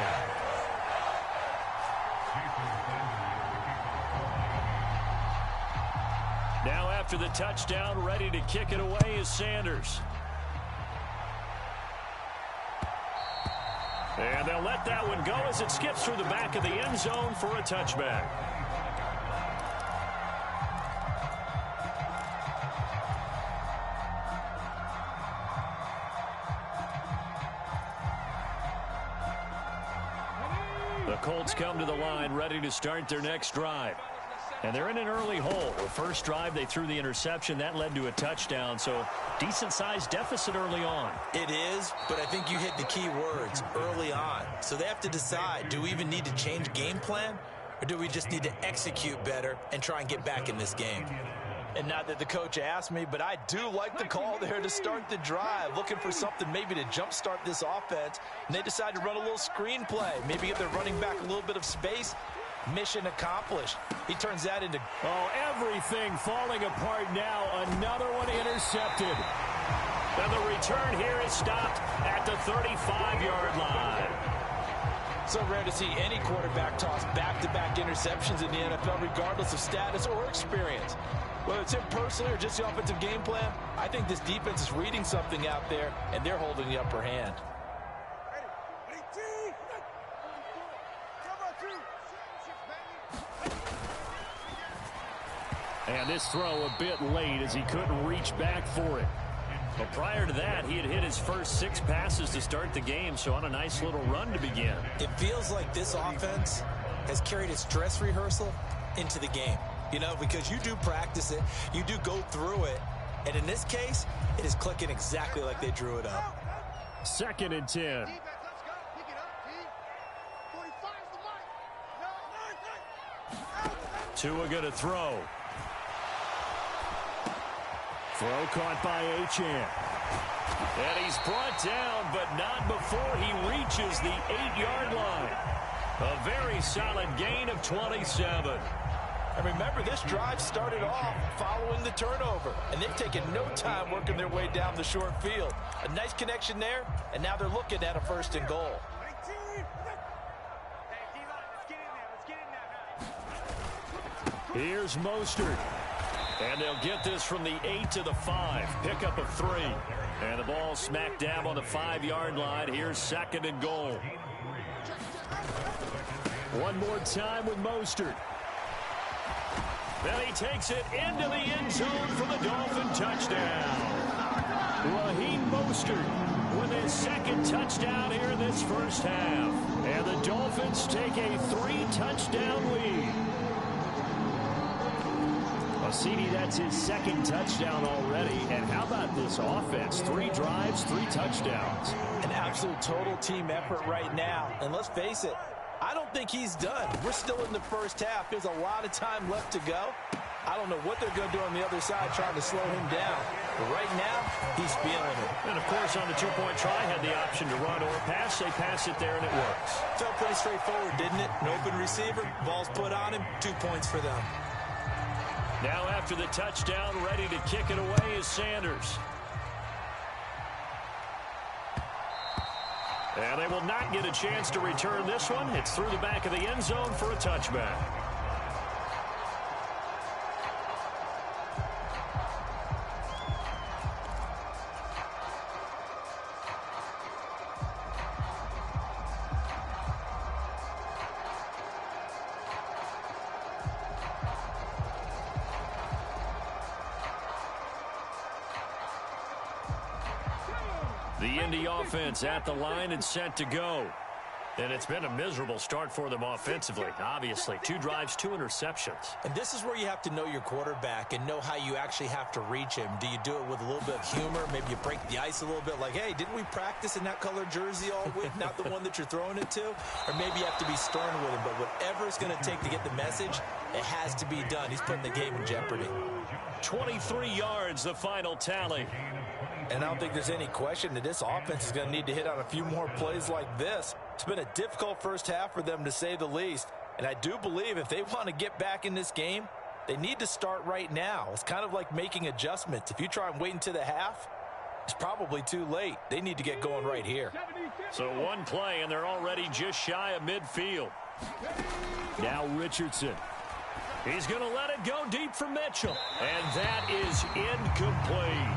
Now after the touchdown, ready to kick it away is Sanders. And they'll let that one go as it skips through the back of the end zone for a touchback. The Colts come to the line ready to start their next drive. And they're in an early hole. The first drive, they threw the interception. That led to a touchdown, so decent-sized deficit early on. It is, but I think you hit the key words, early on. So they have to decide, do we even need to change game plan, or do we just need to execute better and try and get back in this game? And not that the coach asked me, but I do like the call there to start the drive, looking for something maybe to jumpstart this offense. And they decide to run a little screen play, maybe get their running back a little bit of space. Mission accomplished. He turns that into... Oh, everything falling apart now. Another one intercepted. And the return here is stopped at the 35-yard line. So rare to see any quarterback toss back-to-back interceptions in the NFL, regardless of status or experience. Whether it's him personally or just the offensive game plan, I think this defense is reading something out there, and they're holding the upper hand. And this throw a bit late as he couldn't reach back for it. But prior to that, he had hit his first 6 passes to start the game, so on a nice little run to begin. It feels like this offense has carried its dress rehearsal into the game. You know, because you do practice it, you do go through it, and in this case, it is clicking exactly like they drew it up. 2nd and 10. Tua going to throw. Throw caught by Achane. And he's brought down, but not before he reaches the 8-yard line. A very solid gain of 27. And remember, this drive started off following the turnover, and they've taken no time working their way down the short field. A nice connection there, and now they're looking at a 1st and goal. Here's Mostert. And they'll get this from the 8 to the 5. Pickup of 3. And the ball smack dab on the 5-yard line. Here's 2nd and goal. One more time with Mostert. Then he takes it into the end zone for the Dolphin touchdown. Raheem Mostert with his 2nd touchdown here in this first half. And the Dolphins take a 3-touchdown lead. CD, that's his 2nd touchdown already. And how about this offense? 3 drives, 3 touchdowns. An absolute total team effort right now. And let's face it, I don't think he's done. We're still in the first half. There's a lot of time left to go. I don't know what they're going to do on the other side trying to slow him down. But right now, he's feeling it. And, of course, on the 2-point try, had the option to run or pass. They pass it there, and it works. Felt pretty straightforward, didn't it? An open receiver, ball's put on him, 2 points for them. Now after the touchdown, ready to kick it away is Sanders. And they will not get a chance to return this one. It's through the back of the end zone for a touchback. The Indy offense at the line and set to go. And it's been a miserable start for them offensively, obviously. 2 drives, 2 interceptions. And this is where you have to know your quarterback and know how you actually have to reach him. Do you do it with a little bit of humor? Maybe you break the ice a little bit like, hey, didn't we practice in that color jersey all week, not the one that you're throwing it to? Or maybe you have to be stern with him. But whatever it's going to take to get the message, it has to be done. He's putting the game in jeopardy. 23 yards, the final tally. And I don't think there's any question that this offense is going to need to hit on a few more plays like this. It's been a difficult first half for them, to say the least. And I do believe if they want to get back in this game, they need to start right now. It's kind of like making adjustments. If you try and wait until the half, it's probably too late. They need to get going right here. So one play, and they're already just shy of midfield. Now Richardson. He's going to let it go deep for Mitchell. And that is incomplete.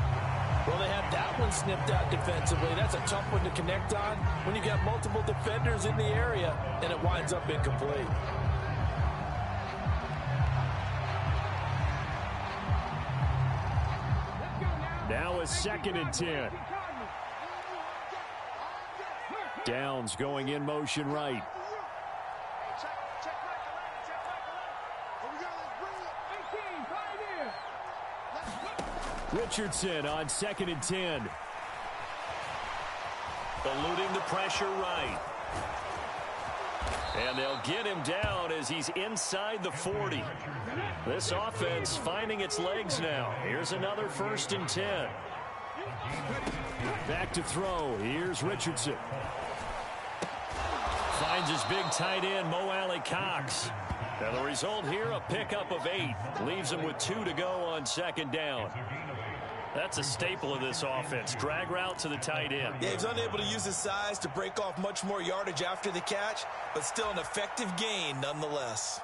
Well, they had that one snipped out defensively. That's a tough one to connect on when you got multiple defenders in the area, and it winds up incomplete. Now a 2nd and 10. Downs going in motion right. Richardson on 2nd and 10. Eluding the pressure right. And they'll get him down as he's inside the 40. This offense finding its legs now. Here's another 1st and 10. Back to throw. Here's Richardson. Finds his big tight end, Mo Alley Cox. And the result here, a pickup of 8. Leaves him with 2 to go on 2nd down. That's a staple of this offense. Drag route to the tight end. Yeah, he's unable to use his size to break off much more yardage after the catch, but still an effective gain nonetheless.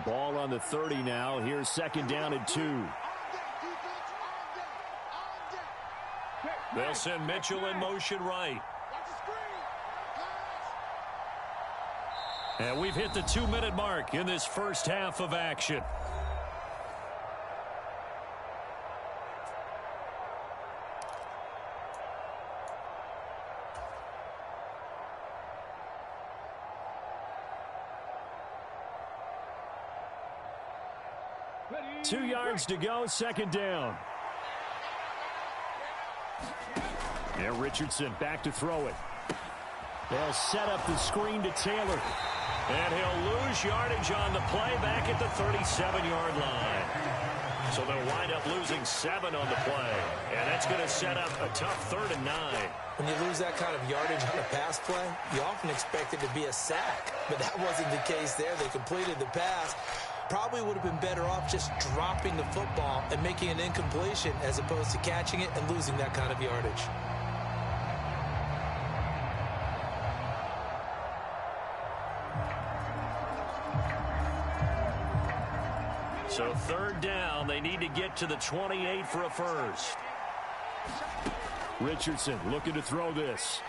Ball on the 30 now. Here's 2nd down and 2. They'll send Mitchell in motion right. And we've hit the 2-minute mark in this first half of action. Ready, 2 yards to go, 2nd down. And Richardson back to throw it. They'll set up the screen to Taylor. And he'll lose yardage on the play back at the 37-yard line. So they'll wind up losing 7 on the play. And that's going to set up a tough 3rd and 9. When you lose that kind of yardage on a pass play, you often expect it to be a sack. But that wasn't the case there. They completed the pass. Probably would have been better off just dropping the football and making an incompletion as opposed to catching it and losing that kind of yardage. So 3rd down, they need to get to the 28 for a first. Richardson looking to throw this.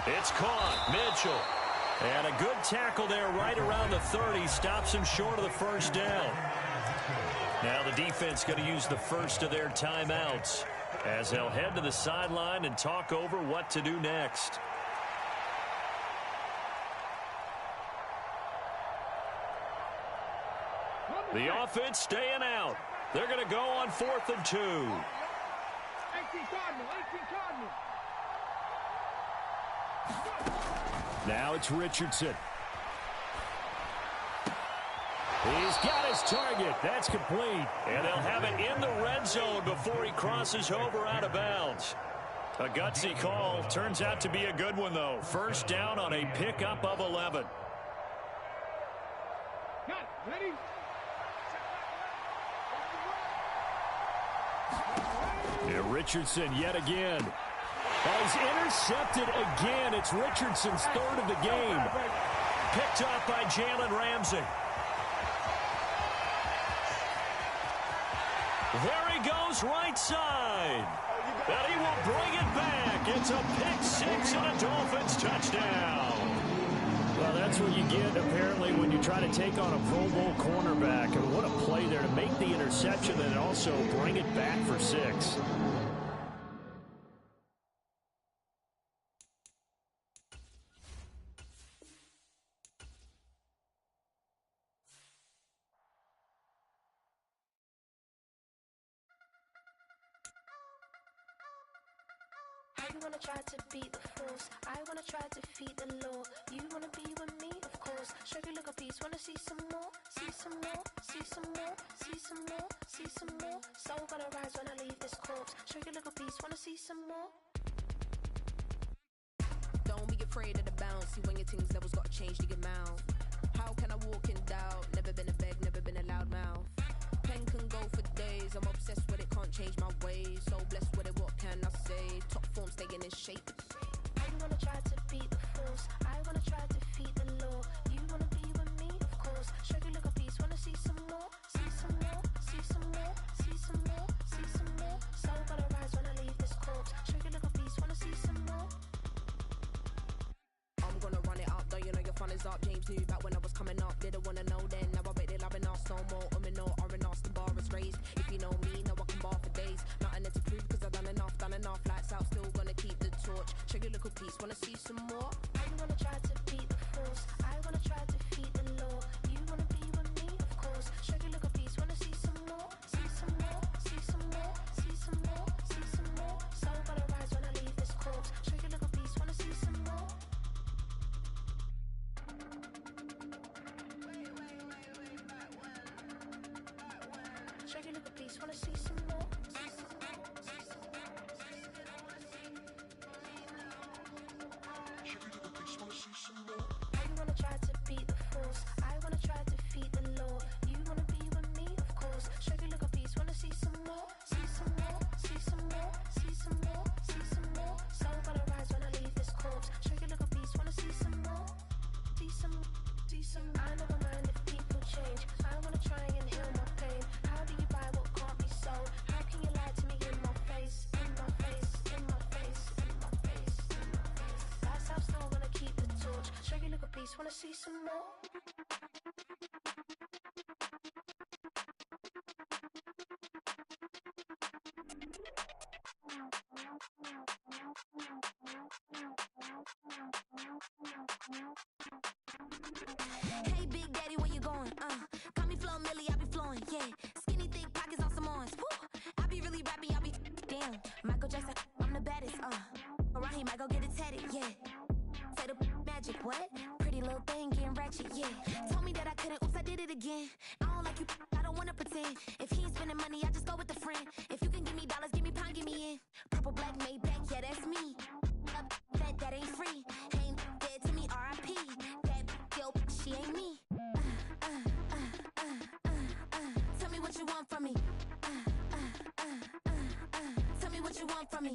It's caught. Mitchell. And a good tackle there right around the 30. Stops him short of the first down. Now the defense going to use the first of their timeouts as they'll head to the sideline and talk over what to do next. The offense staying out. They're going to go on 4th and 2. 18 Cardinal, 18 Cardinal. Now it's Richardson. He's got his target. That's complete. And they'll have it in the red zone before he crosses over out of bounds. A gutsy call. Turns out to be a good one, though. First down on a pickup of 11. Ready? And Richardson yet again. He's intercepted again. It's Richardson's third of the game. Picked up by Jalen Ramsey. There he goes, right side. And he will bring it back. It's a pick six and a Dolphins touchdown. Well, that's what you get, apparently, when you try to take on a Pro Bowl cornerback. And what a play there to make the interception and also bring it back for 6. I wanna try to beat the force. I wanna try to defeat the law. You wanna be with me, of course. Show you look a piece. Wanna see some more? See some more? See some more? See some more? See some more? Soul gonna rise when I leave this corpse. Show you look a piece. Wanna see some more? Don't be afraid of the bounce. See when your things levels got changed to your mouth. How can I walk in doubt? Never been a beg, never been a loud mouth. Pen can go for days. I'm obsessed with it, can't change my ways. So blessed with it, what can I say? Top form staying in shape. I wanna try to beat the force. I wanna try to defeat the law. You wanna be with me, of course. Show you look a piece. Wanna see some more? See some more? See some more? See some more? See some more? Soul gonna rise when I leave this corpse. Show you look a piece. Wanna see some more? I'm gonna run it up, though you know your fun is up. James knew back when I was coming up. Didn't wanna know then. Now I bet they're loving us no more. No, the bar is raised. If you know me, now I can bar for days. Nothing to prove because I've done enough. Lights out, still gonna keep the torch. Check your little piece, wanna see some more? I wanna try to beat the force. I wanna try to defeat the law. You wanna be with me, of course. Show you look a piece. Wanna see some more? See some more? See some more? See some more? See some more? Soul gonna rise when I leave this corpse. Show you look a piece. Wanna see some more? Show you look a piece. Wanna see some more? I wanna try to beat the force. I wanna try to defeat the law. You wanna be with me, of course. Show you look a piece. Wanna see some more? See some more? See some more? See some more? See some more? Soul gonna rise when I leave this corpse. Show you look a piece. Wanna see some more? See some? See some? I never mind if people change. I wanna try and heal my pain. How do you buy what can't be sold? How can you lie to me in my face? In my face? In my face? In my face? In my face? That's how still gonna keep the torch. Show you look a piece. Wanna see some more? Hey, Big Daddy, where you going? Call me Flo Millie, I be flowing, yeah. Skinny, thick pockets on Samoans, woo. I be really rapping, I be damn. Michael Jackson, I'm the baddest, Around here, might go get it tatted, yeah. Say the magic, what? Pretty little thing, getting ratchet, yeah. Told me that I couldn't, oops, I did it again. I don't like you, I don't wanna pretend. If he ain't spending money, I just go with a friend. If you can give me dollars, give me pound, give me in. Purple, black, made back, yeah, that's me. That ain't free. Ain't dead to me, R.I.P. That yo, she ain't me. Tell me what you want from me. Tell me what you want from me.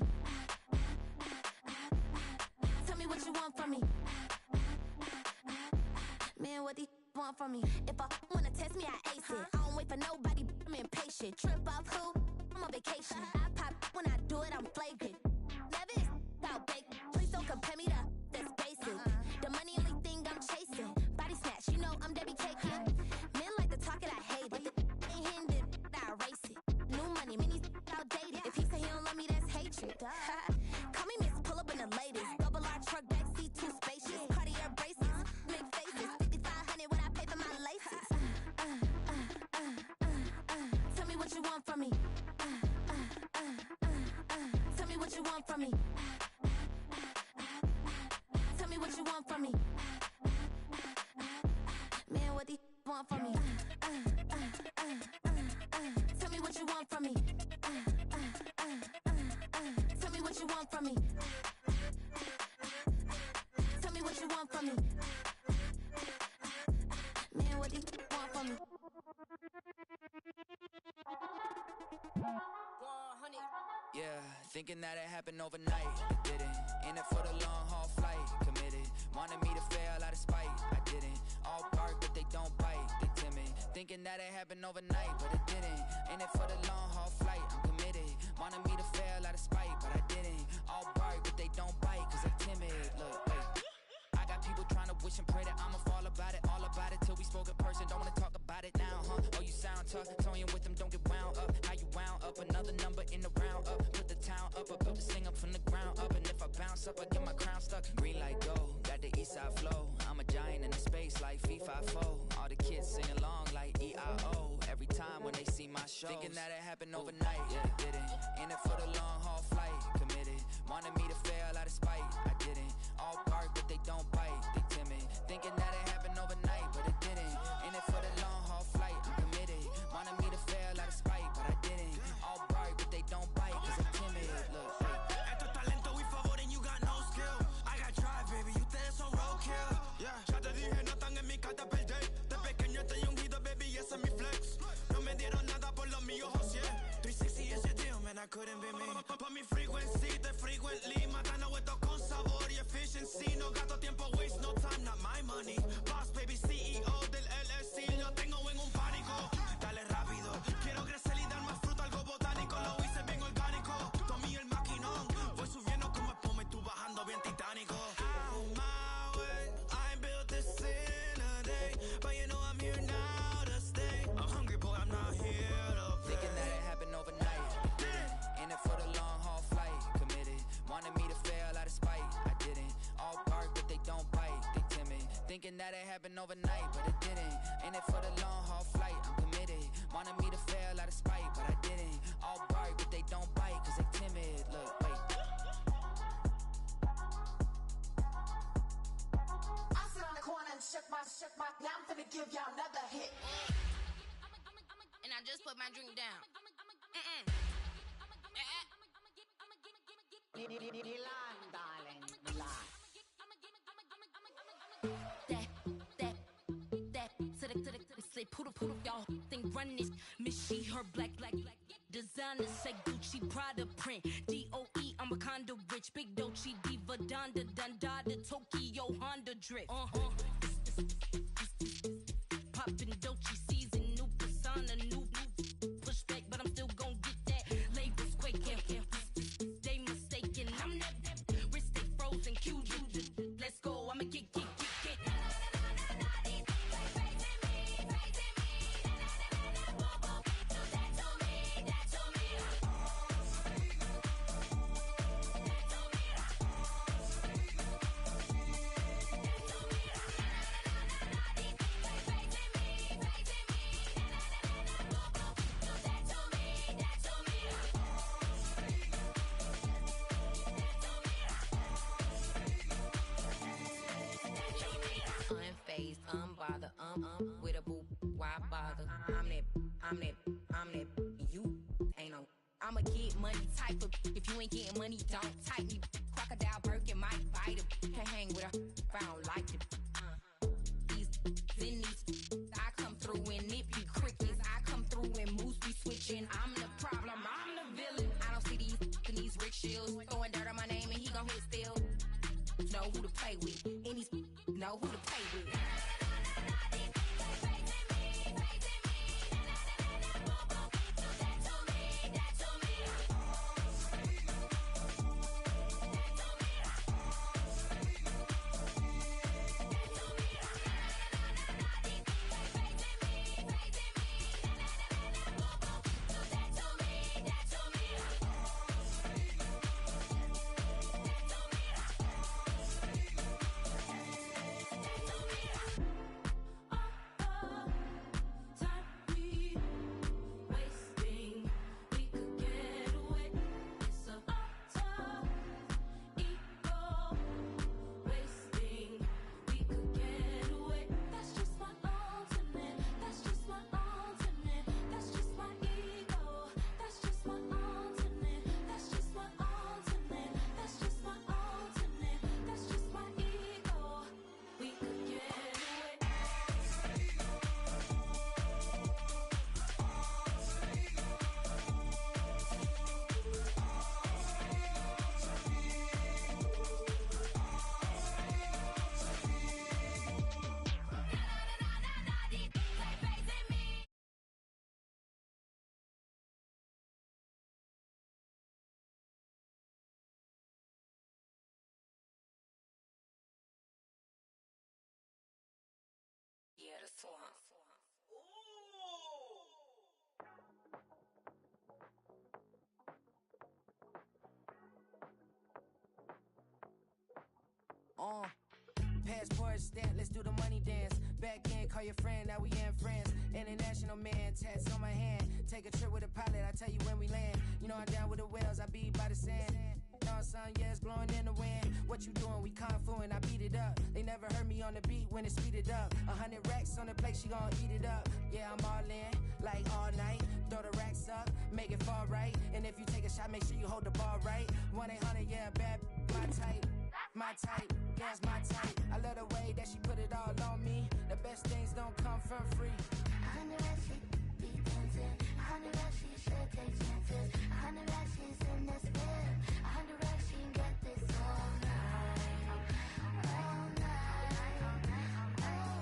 Tell me what you want from me. Man, what do you want from me? If I wanna test me, I ace it. I don't wait for nobody, I'm impatient. Trip off who? I'm on vacation. I pop when I do it, I'm flagrant. Never is out bake. Please don't compare me to that's basic. The money only thing I'm chasing. Body snatch, you know I'm Debbie Cake. Men like to talk it, I hate it. Ain't hitting it, I erase it. New money, many outdated. If he say he don't love me, that's hatred. Call me Miss, pull up in the latest. Double R truck, backseat, too spacious. Cartier braces, make faces. 5,500 when I pay for my laces. Tell me what you want from me. Tell me what you want from me. Tell me what you want from me. Man, what do you want from me? Tell me what you want from me. Tell me what you want from me. Tell me what you want from me. Man, what do you want from me? Yeah, thinking that it happened overnight. It didn't. In it for the long haul flight. Committed. Wanted me to fail out of spite. I didn't. All bark, but they don't bite. They timid. Thinking that it happened overnight, but it didn't. In it for the long haul flight. I'm committed. Wanted me to fail out of spite, but I didn't. All bark, but they don't bite, cause I'm timid. Look, wait. I got people trying to wish and pray that I'ma fall about it. All about it till we spoke in person. Don't wanna talk about it now, huh? Oh, you sound tough. Toying with them, don't get wound up. How you wound up? Another number in the round up. Put the town up. I built this thing up from the ground up. And if I bounce up, I get my crown stuck. Green light go. Got the east side flow. I'm a giant in the space like FIFA 4. All the kids sing along like EIO. Every time when they see my show. Thinking that it happened overnight. Yeah, it didn't. In it for the long haul flight. Committed. Wanted me to fail out of spite. I didn't. All bark, but they don't bite. They timid. Thinking that it happened overnight, but it didn't. In it for the long haul flight. I'm committed. Wanted me to fail out of spite, but I didn't. All bark, but they don't bite, cause I'm timid. Look. Esto es talento y favor and you got no skill. I got drive, baby, ustedes son roadkill. Yeah, ya te dije, no están en mi carta perder. De pequeño estoy ungido, baby, ese es mi flex. No me dieron nada por lo mío, José. 360 is your deal, man, I couldn't be me. Pa' mi frequency, te frequently. Matando esto con sabor y efficiency. No gasto tiempo, waste no time, not my money. Boss, baby, CEO del LLC. Lo tengo en un pánico. Dale rápido, quiero crecer y dar más fruto, algo botánico. Lo hice bien orgánico. Tomé el maquinón. Voy subiendo como espuma y tú bajando bien titánico. On my way, I ain't built this in a day. But you know I'm here now to stay. I'm hungry, boy, I'm not here to play. Thinking that it happened overnight. In it for the long haul flight. Committed. Wanted me to fail out of spite. I didn't. All bark, but they don't bite. They timid. Thinking that it happened overnight, but it didn't. In it for the long haul flight. I'm committed. Wanted me to fail out of spite, but I didn't. All bark, but they don't bite, cause they timid. Look, wait. I sit on the corner and shook my, now I'm finna give y'all another hit. And I just put my drink down. Milan, darling, Milan. Say poodle, y'all think run this. Miss she, her black, designer say Gucci, Prada print. DOE, I'm a condo rich. Big Dolce, Diva, Donda, Dundada, Tokyo, Honda drip. Poppin' Dolce season, new persona, new pushback, but I'm still gon' get that. Labels quaking, they mistaken. I'm that wrist stay frozen, Q, let's go, I'ma get. Unbothered, with a boo, why bother? I'm that, you ain't no. I'ma get money type of. If you ain't getting money, don't type me. Crocodile Birkin might bite him. Can't hang with her if I don't like it. These, I come through and nip you crickets. I come through and moose be switching. I'm the problem, I'm the villain. I don't see these rickshaws throwing dirt on my name and he gon' hit still. Know who to play with, and these know who to play with. Passport stamp, let's do the money dance. Back in, call your friend, now we in France. International man, tats on my hand. Take a trip with a pilot, I tell you when we land. You know I'm down with the whales, I be by the sand. Dawn sun, yeah, it's blowing in the wind. What you doing? We kung fu and I beat it up. They never heard me on the beat when it speeded up. 100 racks on the plate, she gon' eat it up. Yeah, I'm all in, like all night. Throw the racks up, make it fall right. And if you take a shot, make sure you hold the ball right. 1-800, yeah, bad, my type. My type, yeah, it's my type. I love the way that she put it all on me. The best things don't come from free. 100 racks, she be dancing. 100 racks, she should take chances. 100 racks, she's in this bed. 100 racks, she can get this all night. All night. All night.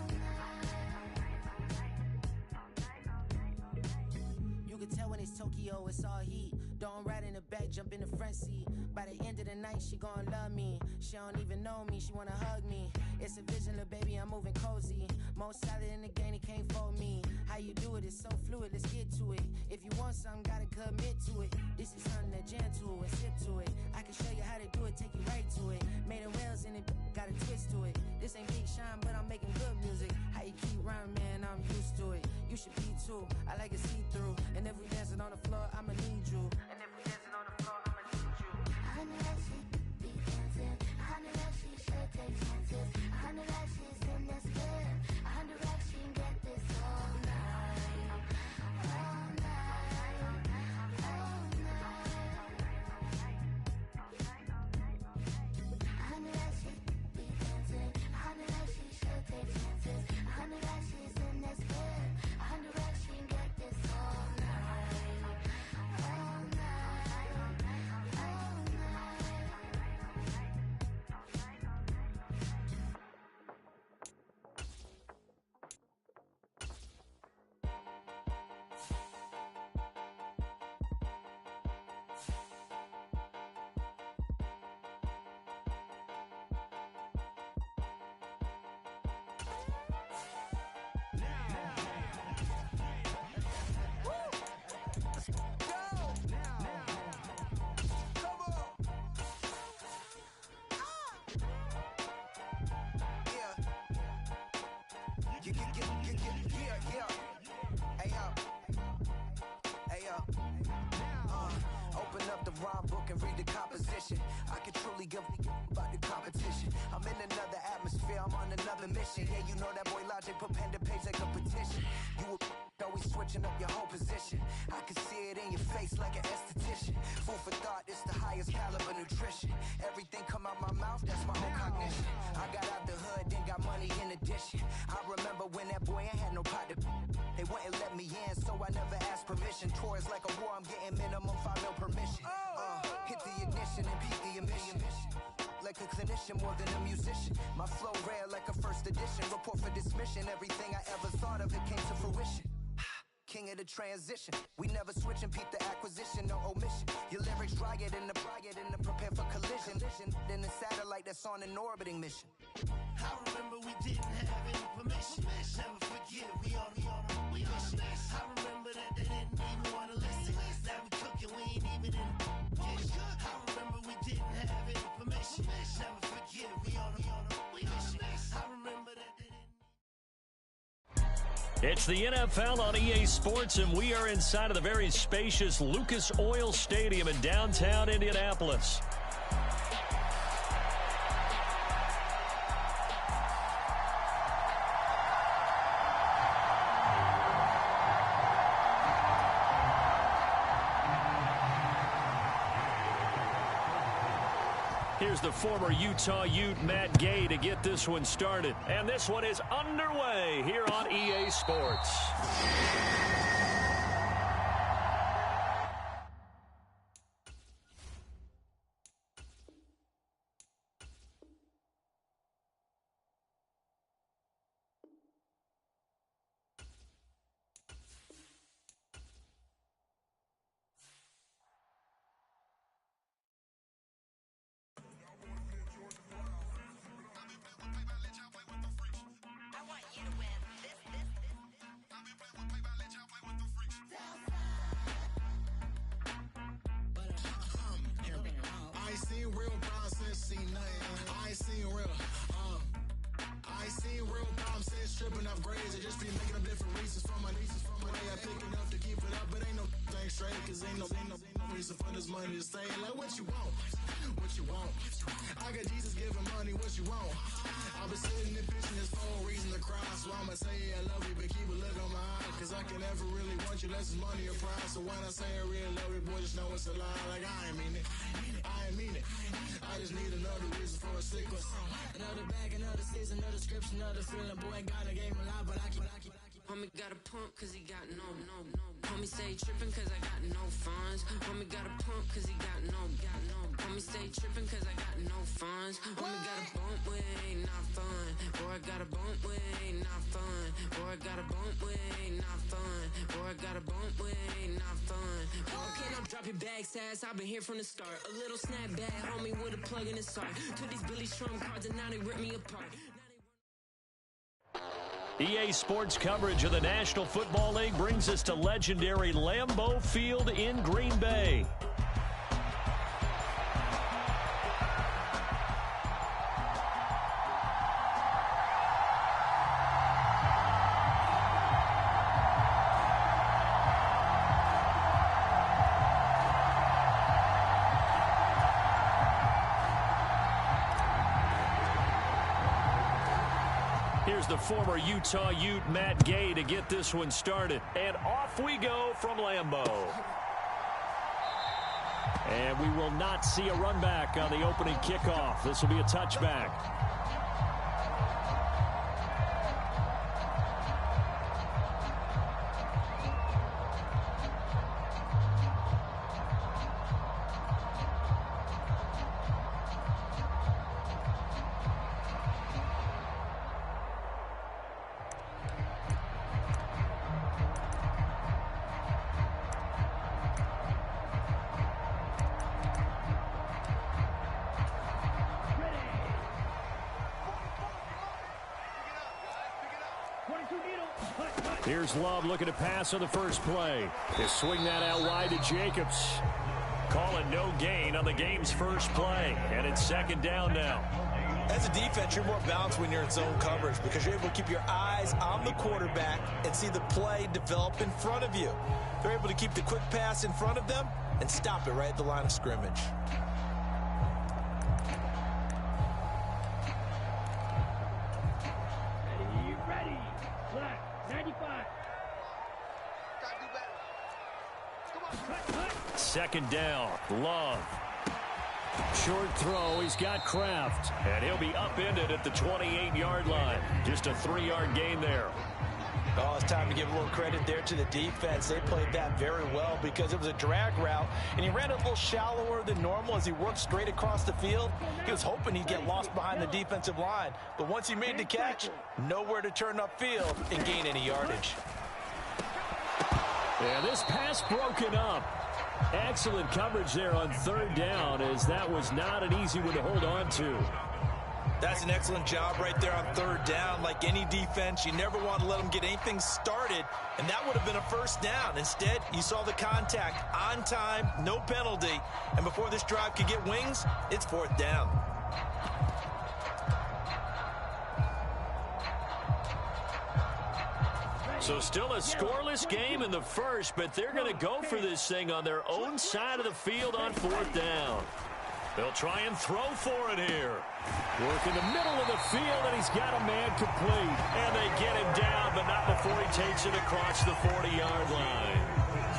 You can tell when it's Tokyo, it's all heat. Don't ride in the back, jump in the front seat. By the end of the night, she gon' love me. She don't even know me, she wanna hug me. It's a vision, little baby, I'm moving cozy. Most solid in the game, it can't fold me. How you do it, it's so fluid, let's get to it. If you want something, gotta commit to it. This is something that jam to and sip to it. I can show you how to do it, take you right to it. Made the wheels in it, got a twist to it. This ain't Big Sean, but I'm making good music. How you keep rhyming, man, I'm used to it. You should be too, I like it see-through. And if we dancing on the floor, I'ma need you. And if we dancing on the floor, I'ma need you. 100 racks, she be dancing. 100 racks, she should take chances. 100 racks, she's in this bed. 100 racks, she can get this all night. All night. All night. 100 racks, she be dancing. 100 racks, she should take chances. 100 racks, she's in this bed. 100 racks, she can get this all night. All night. All Open up the rhyme book and read the composition. I can truly give about the competition. I'm in another atmosphere, I'm on another mission. Yeah, you know that boy Logic put pen to page like a petition. You always switching up your whole position. I can see it in your face like an esthetician. Food for thought, it's the highest caliber nutrition. Everything come out my mouth, that's my own cognition. I got out the hood, then got money in addition. I remember when that boy ain't had no pot to. They wouldn't let me in, so I never asked permission. Tours like a war, I'm getting minimum 5 mil permission. Hit the ignition and beat the emission. Like a clinician more than a musician. My flow rare like a first edition. Report for dismission. Everything I ever thought of, it came to fruition. King of the transition. We never switch and peep the acquisition, no omission. Your lyrics dry it in the prepare for collision. Then the satellite that's on an orbiting mission. I remember we didn't have any permission. Never forget, we on a mission. I remember that they didn't even want to listen. Now we cooking, we ain't even in the kitchen. I remember we didn't have any permission. Never forget, we on a mission. I remember that they didn't. It's the NFL on EA Sports, and we are inside of the very spacious Lucas Oil Stadium in downtown Indianapolis. Here's the former Utah Ute, Matt Gay, to get this one started. And this one is underway here on EA Sports. I want you to win this ain't seen real. I ain't seen real problems since stripping off grades. I just be making up different reasons for my nieces. From my way I pick it up to keep it up, but ain't no thing straight. Cause ain't no reason for this money to stay. Like what you want? What you want? I got Jesus giving money, what you want? I've been sitting and pitching this for a reason to cry. So I'ma say I love you, but keep a look on my eye. Cause I can never really want you less is money or pride. So when I say I really love you, boy, just know it's a lie. Like I ain't mean it. I ain't mean it. I just need another reason for a sickness. Another bag, another season, another description, another feeling. Boy, got a game a lot, but I keep. Homie got a pump cause he got no. Homie say trippin' cause I got no funds. Homie got a pump cause he got no. Homie say trippin' cause I got no funds. Homie got a bump with ain't not fun. Boy, I got a bump with ain't not fun. Boy, I got a bump with ain't not fun. Boy, I got a bump with ain't not fun. Okay, now drop your bag, sass. I've been here from the start. A little snapback, homie, with a plug in his heart. Took these Billy Trump cards and now they rip me apart. EA Sports coverage of the National Football League brings us to legendary Lambeau Field in Green Bay. Here's the former Utah Ute Matt Gay to get this one started. And off we go from Lambeau. And we will not see a run back on the opening kickoff. This will be a touchback. Here's Love looking to pass on the first play. They swing that out wide to Jacobs. Calling no gain on the game's first play. And it's second down now. As a defense, you're more balanced when you're in zone coverage because you're able to keep your eyes on the quarterback and see the play develop in front of you. They're able to keep the quick pass in front of them and stop it right at the line of scrimmage. Ready. Black. 95. Second down. Love. Short throw. He's got Kraft. And he'll be upended at the 28-yard line. Just a 3-yard gain there. Oh, it's time to give a little credit there to the defense. They played that very well because it was a drag route, and he ran a little shallower than normal as he worked straight across the field. He was hoping he'd get lost behind the defensive line, but once he made the catch, nowhere to turn upfield and gain any yardage. And this pass broken up. Excellent coverage there on third down, as that was not an easy one to hold on to. That's an excellent job right there on third down. Like any defense, you never want to let them get anything started, and that would have been a first down. Instead, you saw the contact on time, no penalty, and before this drive could get wings, it's fourth down. So still a scoreless game in the first, but they're going to go for this thing on their own side of the field on fourth down. They'll try and throw for it here. Work in the middle of the field, and he's got a man complete. And they get him down, but not before he takes it across the 40-yard line.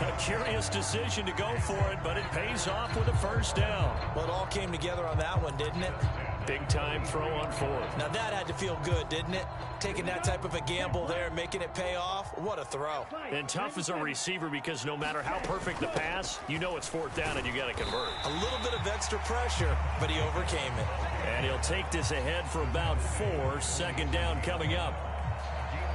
A curious decision to go for it, but it pays off with a first down. Well, it all came together on that one, didn't it? Big-time throw on fourth. Now that had to feel good, didn't it? Taking that type of a gamble there, making it pay off. What a throw. And tough as a receiver because no matter how perfect the pass, you know it's fourth down and you got to convert. A little bit of extra pressure, but he overcame it. And he'll take this ahead for about 4. Second down coming up.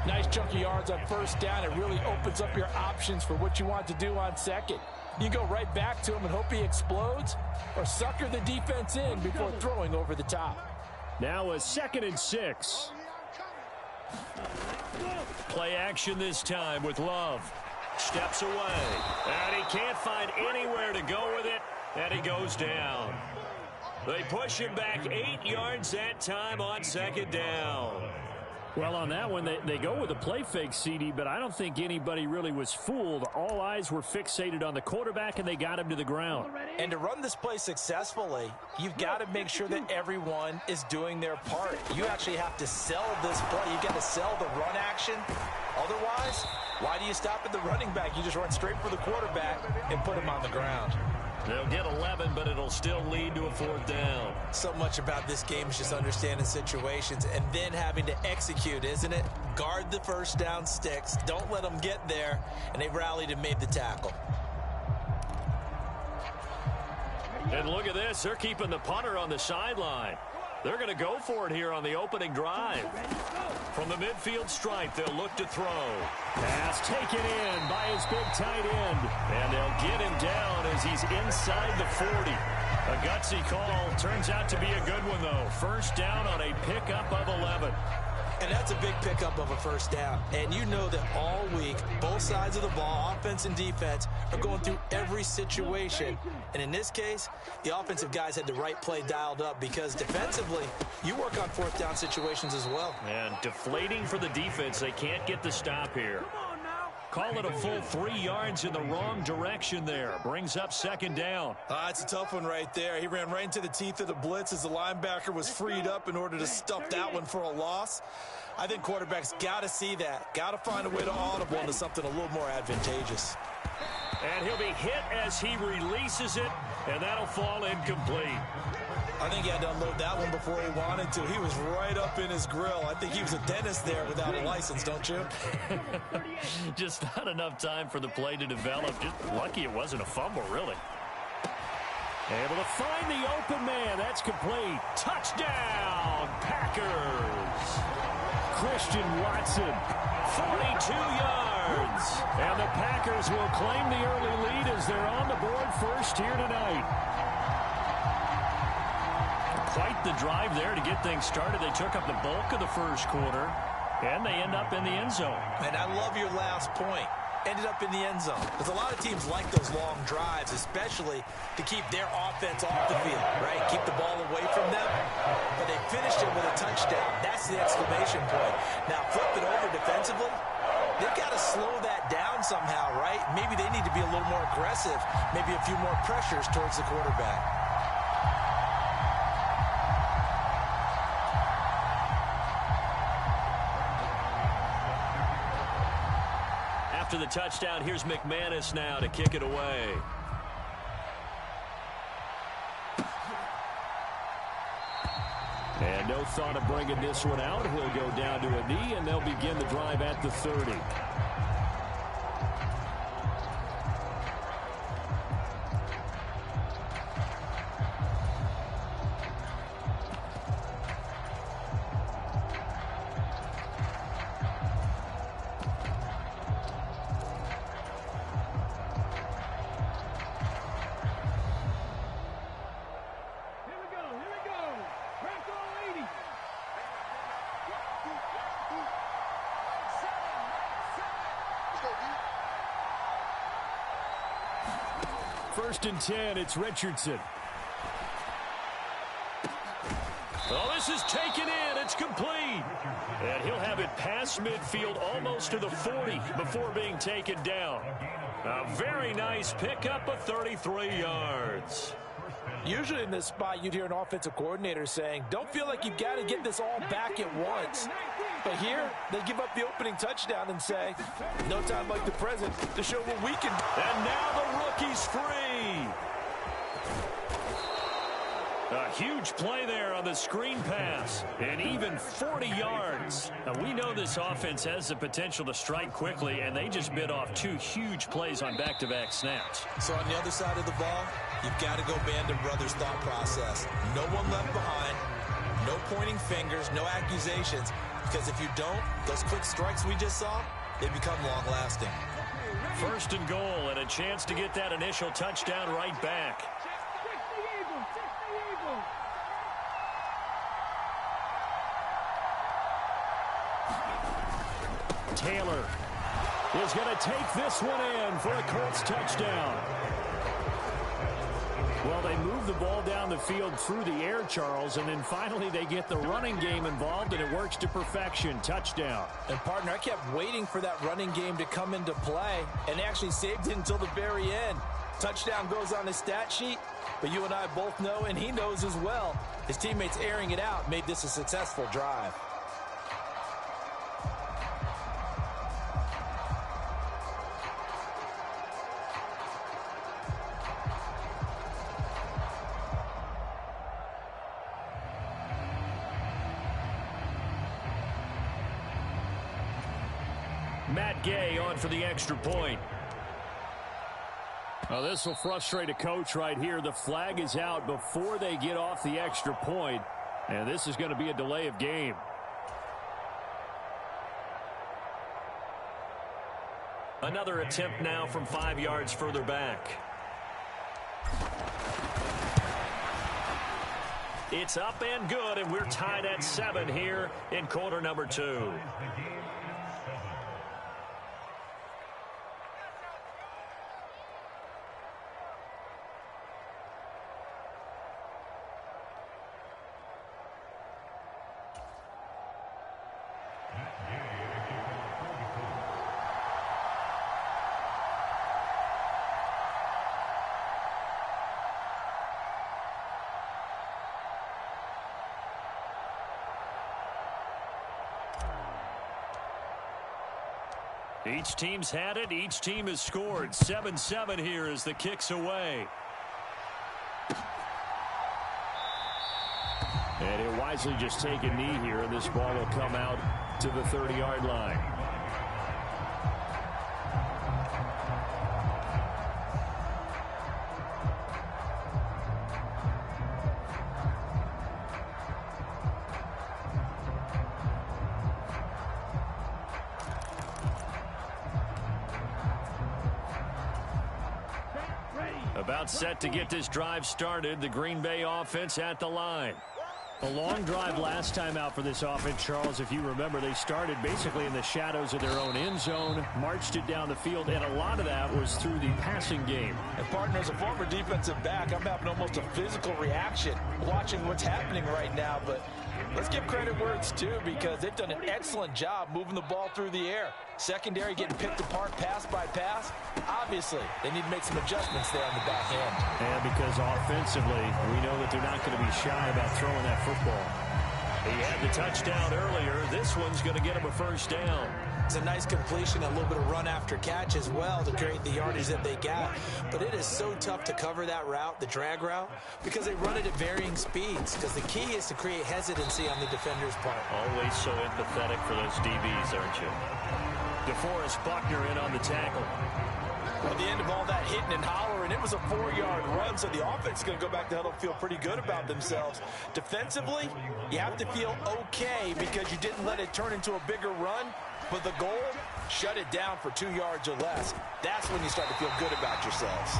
Nice chunk of yards on first down. It really opens up your options for what you want to do on second. You go right back to him and hope he explodes, or sucker the defense in before throwing over the top. Now a 2nd and 6. Play action this time with Love. Steps away. And he can't find anywhere to go with it. And he goes down. They push him back 8 yards that time on second down. Well, on that one, they go with a play fake, CD, but I don't think anybody really was fooled. All eyes were fixated on the quarterback, and they got him to the ground. And to run this play successfully, you've got to make sure that everyone is doing their part. You actually have to sell this play. You've got to sell the run action. Otherwise, why do you stop at the running back? You just run straight for the quarterback and put him on the ground. They'll get 11, but it'll still lead to a 4th down. So much about this game is just understanding situations and then having to execute, isn't it? Guard the first down sticks. Don't let them get there. And they rallied and made the tackle. And look at this. They're keeping the punter on the sideline. They're going to go for it here on the opening drive. From the midfield stripe, they'll look to throw. Pass taken in by his big tight end. And they'll get him down as he's inside the 40. A gutsy call. Turns out to be a good one, though. First down on a pickup of 11. And that's a big pickup of a first down. And you know that all week, both sides of the ball, offense and defense, are going through every situation. And in this case, the offensive guys had the right play dialed up because defensively, you work on 4th down situations as well. And deflating for the defense. They can't get the stop here. Call it a full 3 yards in the wrong direction there. Brings up second down. It's a tough one right there. He ran right into the teeth of the blitz as the linebacker was freed up in order to stuff that one for a loss. I think quarterbacks got to see that. Got to find a way to audible into something a little more advantageous. And he'll be hit as he releases it, and that'll fall incomplete. I think he had to unload that one before he wanted to. He was right up in his grill. I think he was a dentist there without a license, don't you? Just not enough time for the play to develop. Just lucky it wasn't a fumble, really. Able to find the open man. That's complete. Touchdown, Packers. Christian Watson, 42 yards. And the Packers will claim the early lead as they're on the board first here tonight. Quite the drive there to get things started. They took up the bulk of the first quarter, and they end up in the end zone. And I love your last point. Ended up in the end zone. Because a lot of teams like those long drives, especially to keep their offense off the field, right? Keep the ball away from them. But they finished it with a touchdown. That's the exclamation point. Now, flip it over defensively. They've got to slow that down somehow, right? Maybe they need to be a little more aggressive. Maybe a few more pressures towards the quarterback. After the touchdown, here's McManus now to kick it away. And no thought of bringing this one out. He'll go down to a knee, and they'll begin the drive at the 30. First and 10, it's Richardson. Oh, this is taken in. It's complete. And he'll have it past midfield almost to the 40 before being taken down. A very nice pickup of 33 yards. Usually in this spot, you'd hear an offensive coordinator saying, don't feel like you've got to get this all back at once. But here, they give up the opening touchdown and say, no time like the present to show what we can. And now the rookie's free. A huge play there on the screen pass, and even 40 yards. Now, we know this offense has the potential to strike quickly, and they just bit off 2 huge plays on back-to-back snaps. So on the other side of the ball, you've got to go Band of Brothers thought process. No one left behind, no pointing fingers, no accusations, because if you don't, those quick strikes we just saw, they become long-lasting. First and goal, and a chance to get that initial touchdown right back. Taylor is going to take this one in for a Colts touchdown. Well, they move the ball down the field through the air, Charles, and then finally they get the running game involved, and it works to perfection. Touchdown. And, partner, I kept waiting for that running game to come into play, and they actually saved it until the very end. Touchdown goes on his stat sheet, but you and I both know, and he knows as well, his teammates airing it out made this a successful drive. Matt Gay on for the extra point. Well, this will frustrate a coach right here. The flag is out before they get off the extra point, and this is going to be a delay of game. Another attempt now from 5 yards further back. It's up and good, and we're tied at 7 here in quarter number 2. Each team's had it. Each team has scored. 7-7 here as the kick's away. And he'll wisely just take a knee here, and this ball will come out to the 30-yard line. About set to get this drive started. The Green Bay offense at the line. A long drive last time out for this offense, Charles. If you remember, they started basically in the shadows of their own end zone, marched it down the field, and a lot of that was through the passing game. And, partner, as a former defensive back, I'm having almost a physical reaction watching what's happening right now. But let's give credit where it's due, because they've done an excellent job moving the ball through the air. Secondary getting picked apart pass by pass. Obviously, they need to make some adjustments there on the back end. And because offensively, we know that they're not going to be shy about throwing that football. He had the touchdown earlier. This one's going to get him a first down. It's a nice completion, a little bit of run after catch as well to create the yardage that they got. But it is so tough to cover that route, the drag route, because they run it at varying speeds. Because the key is to create hesitancy on the defender's part. Always so empathetic for those DBs, aren't you? DeForest Buckner in on the tackle. At the end of all that hitting and hollering, it was a 4-yard run, so the offense is going to go back to huddle, feel pretty good about themselves. Defensively, you have to feel okay because you didn't let it turn into a bigger run, but the goal, shut it down for 2 yards or less. That's when you start to feel good about yourselves.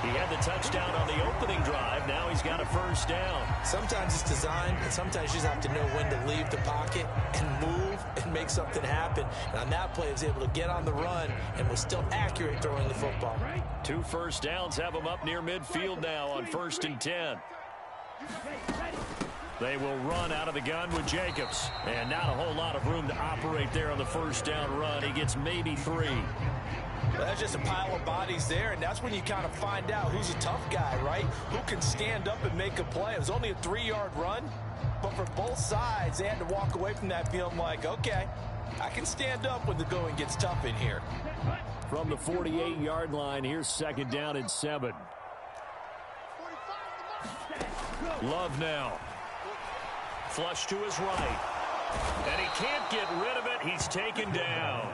He had the touchdown on the opening drive. Now he's got a first down. Sometimes it's designed, and sometimes you just have to know when to leave the pocket and move and make something happen. And on that play, he was able to get on the run and was still accurate throwing the football. 2 first downs have him up near midfield now on 1st and 10. They will run out of the gun with Jacobs. And not a whole lot of room to operate there on the first down run. He gets maybe 3. Well, that's just a pile of bodies there, and that's when you kind of find out who's a tough guy, right? Who can stand up and make a play. It was only a 3-yard run, but for both sides, they had to walk away from that feeling like, okay, I can stand up when the going gets tough in here. From the 48-yard line, here's 2nd down and 7. Love now. Flush to his right. And he can't get rid of it. He's taken down.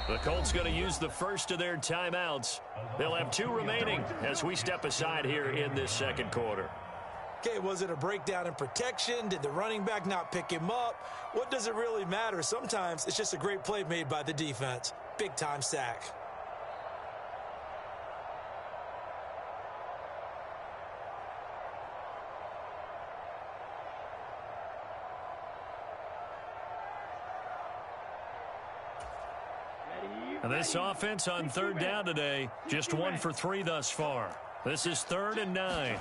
The Colts going to use the first of their timeouts. They'll have 2 remaining as we step aside here in this second quarter. Okay, was it a breakdown in protection? Did the running back not pick him up? What does it really matter? Sometimes it's just a great play made by the defense. Big-time sack. And this offense on 3rd down today, just 1 for 3 thus far. This is 3rd and 9.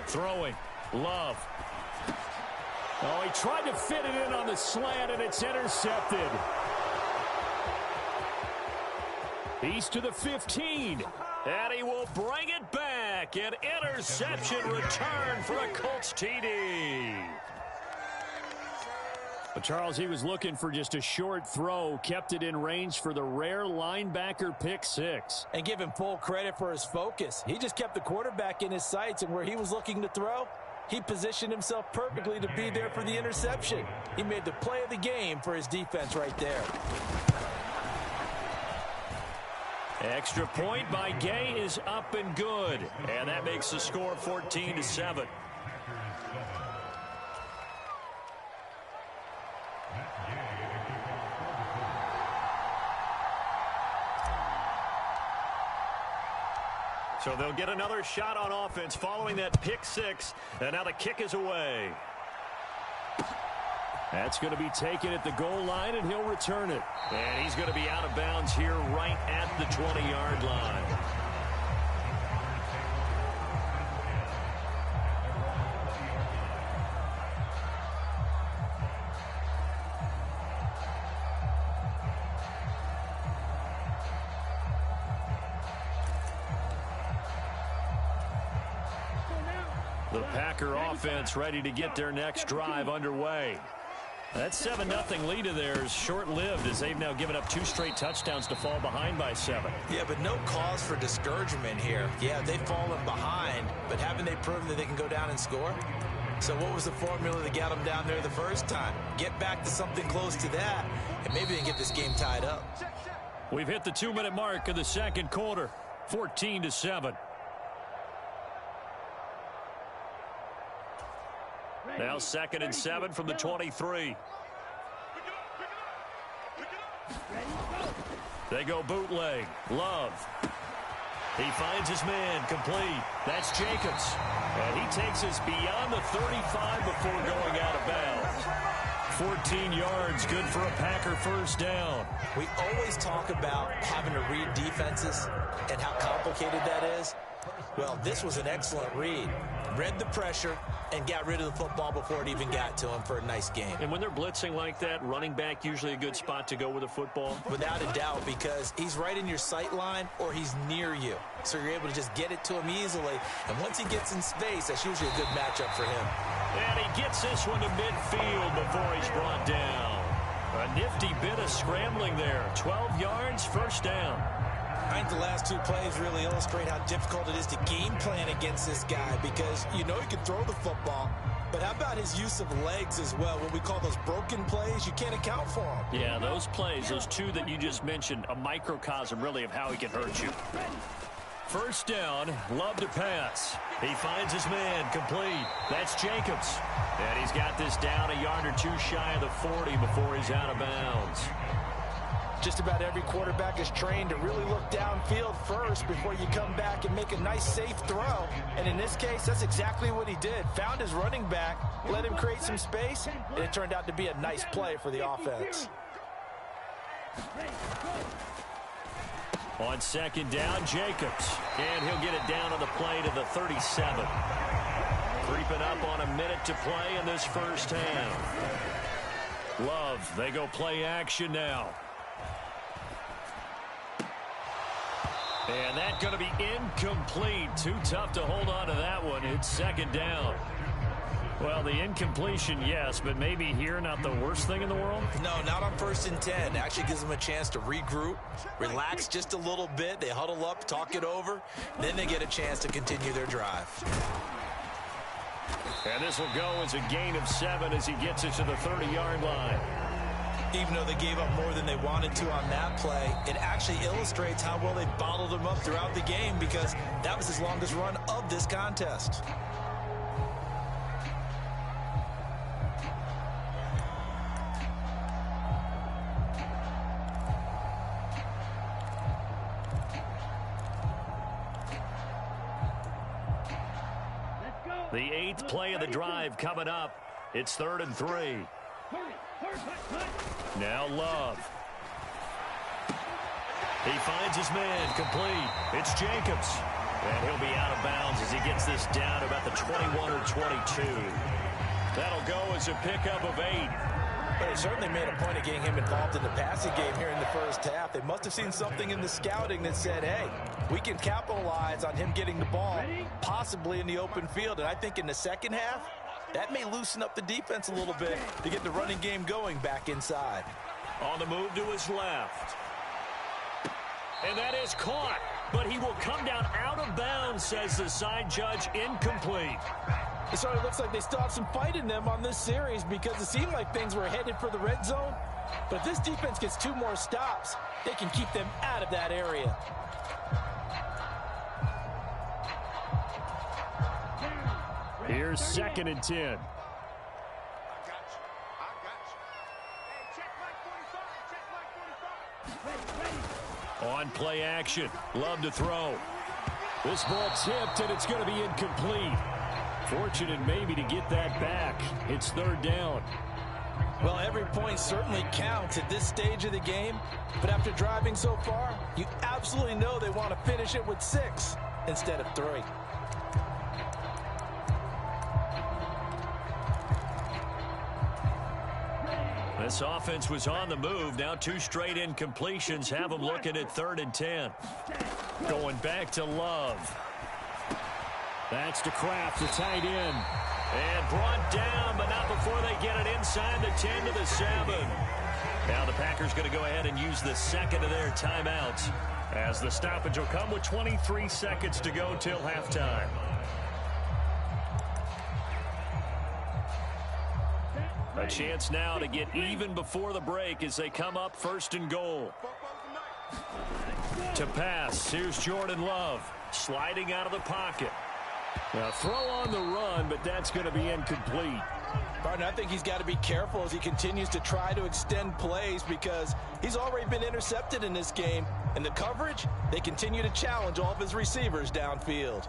Throwing. Love. Oh, he tried to fit it in on the slant, and it's intercepted. He's to the 15. And he will bring it back. An interception return for a Colts TD. But Charles, he was looking for just a short throw, kept it in range for the rare linebacker pick 6. And give him full credit for his focus. He just kept the quarterback in his sights, and where he was looking to throw, he positioned himself perfectly to be there for the interception. He made the play of the game for his defense right there. Extra point by Gay is up and good. And that makes the score 14-7. So they'll get another shot on offense following that pick 6. And now the kick is away. That's going to be taken at the goal line, and he'll return it. And he's going to be out of bounds here right at the 20-yard line. The Packer offense ready to get their next drive underway. That 7-0 lead of theirs short-lived as they've now given up 2 straight touchdowns to fall behind by 7. Yeah, but no cause for discouragement here. Yeah, they've fallen behind, but haven't they proven that they can go down and score? So what was the formula that got them down there the first time? Get back to something close to that, and maybe they can get this game tied up. We've hit the 2-minute mark of the second quarter, 14-7. Now 2nd and 7 from the 23. They go bootleg. Love. He finds his man complete. That's Jacobs. And he takes us beyond the 35 before going out of bounds. 14 yards, good for a Packer first down. We always talk about having to read defenses and how complicated that is. Well, this was an excellent read. Read the pressure and got rid of the football before it even got to him for a nice game. And when they're blitzing like that, running back usually a good spot to go with a football? Without a doubt, because he's right in your sight line or he's near you. So you're able to just get it to him easily. And once he gets in space, that's usually a good matchup for him. And he gets this one to midfield before he's brought down. A nifty bit of scrambling there. 12 yards, first down. I think the last 2 plays really illustrate how difficult it is to game plan against this guy because you know he can throw the football, but how about his use of legs as well? What we call those broken plays, you can't account for them. Yeah, those plays, those 2 that you just mentioned, a microcosm really of how he can hurt you. First down, Love to pass. He finds his man complete. That's Jacobs. And he's got this down a yard or 2 shy of the 40 before he's out of bounds. Just about every quarterback is trained to really look downfield first before you come back and make a nice, safe throw. And in this case, that's exactly what he did. Found his running back, let him create some space, and it turned out to be a nice play for the offense. On 2nd down, Jacobs. And he'll get it down on the play to the 37. Creeping up on a minute to play in this first half. Love, they go play action now. And that's going to be incomplete. Too tough to hold on to that one. It's 2nd down. Well, the incompletion, yes, but maybe here not the worst thing in the world? No, not on 1st and 10. Actually gives them a chance to regroup, relax just a little bit. They huddle up, talk it over. Then they get a chance to continue their drive. And this will go as a gain of 7 as he gets it to the 30-yard line. Even though they gave up more than they wanted to on that play, it actually illustrates how well they bottled him up throughout the game because that was his longest run of this contest. The 8th play of the drive coming up. It's 3rd and 3. Now Love. He finds his man complete. It's Jacobs. And he'll be out of bounds as he gets this down to about the 21 or 22. That'll go as a pickup of 8. But they certainly made a point of getting him involved in the passing game here in the first half. They must have seen something in the scouting that said, hey, we can capitalize on him getting the ball, possibly in the open field. And I think in the second half, that may loosen up the defense a little bit to get the running game going back inside. On the move to his left. And that is caught. But he will come down out of bounds, says the side judge, incomplete. It sort of looks like they still have some fight in them on this series because it seemed like things were headed for the red zone. But if this defense gets 2 more stops, they can keep them out of that area. Here's 2nd and 10. On play action. Love to throw. This ball tipped, and it's going to be incomplete. Fortunate maybe to get that back. It's 3rd down. Well, every point certainly counts at this stage of the game. But after driving so far, you absolutely know they want to finish it with 6 instead of 3. This offense was on the move. Now 2 straight incompletions have them looking at 3rd and 10. Going back to Love. That's to Kraft, the tight end. And brought down, but not before they get it inside the 10 to the 7. Now the Packers going to go ahead and use the 2nd of their timeouts, as the stoppage will come with 23 seconds to go till halftime. A chance now to get even before the break as they come up 1st and goal. To pass, here's Jordan Love, sliding out of the pocket. Now throw on the run, but that's going to be incomplete. Barton, I think he's got to be careful as he continues to try to extend plays because he's already been intercepted in this game. And the coverage, they continue to challenge all of his receivers downfield.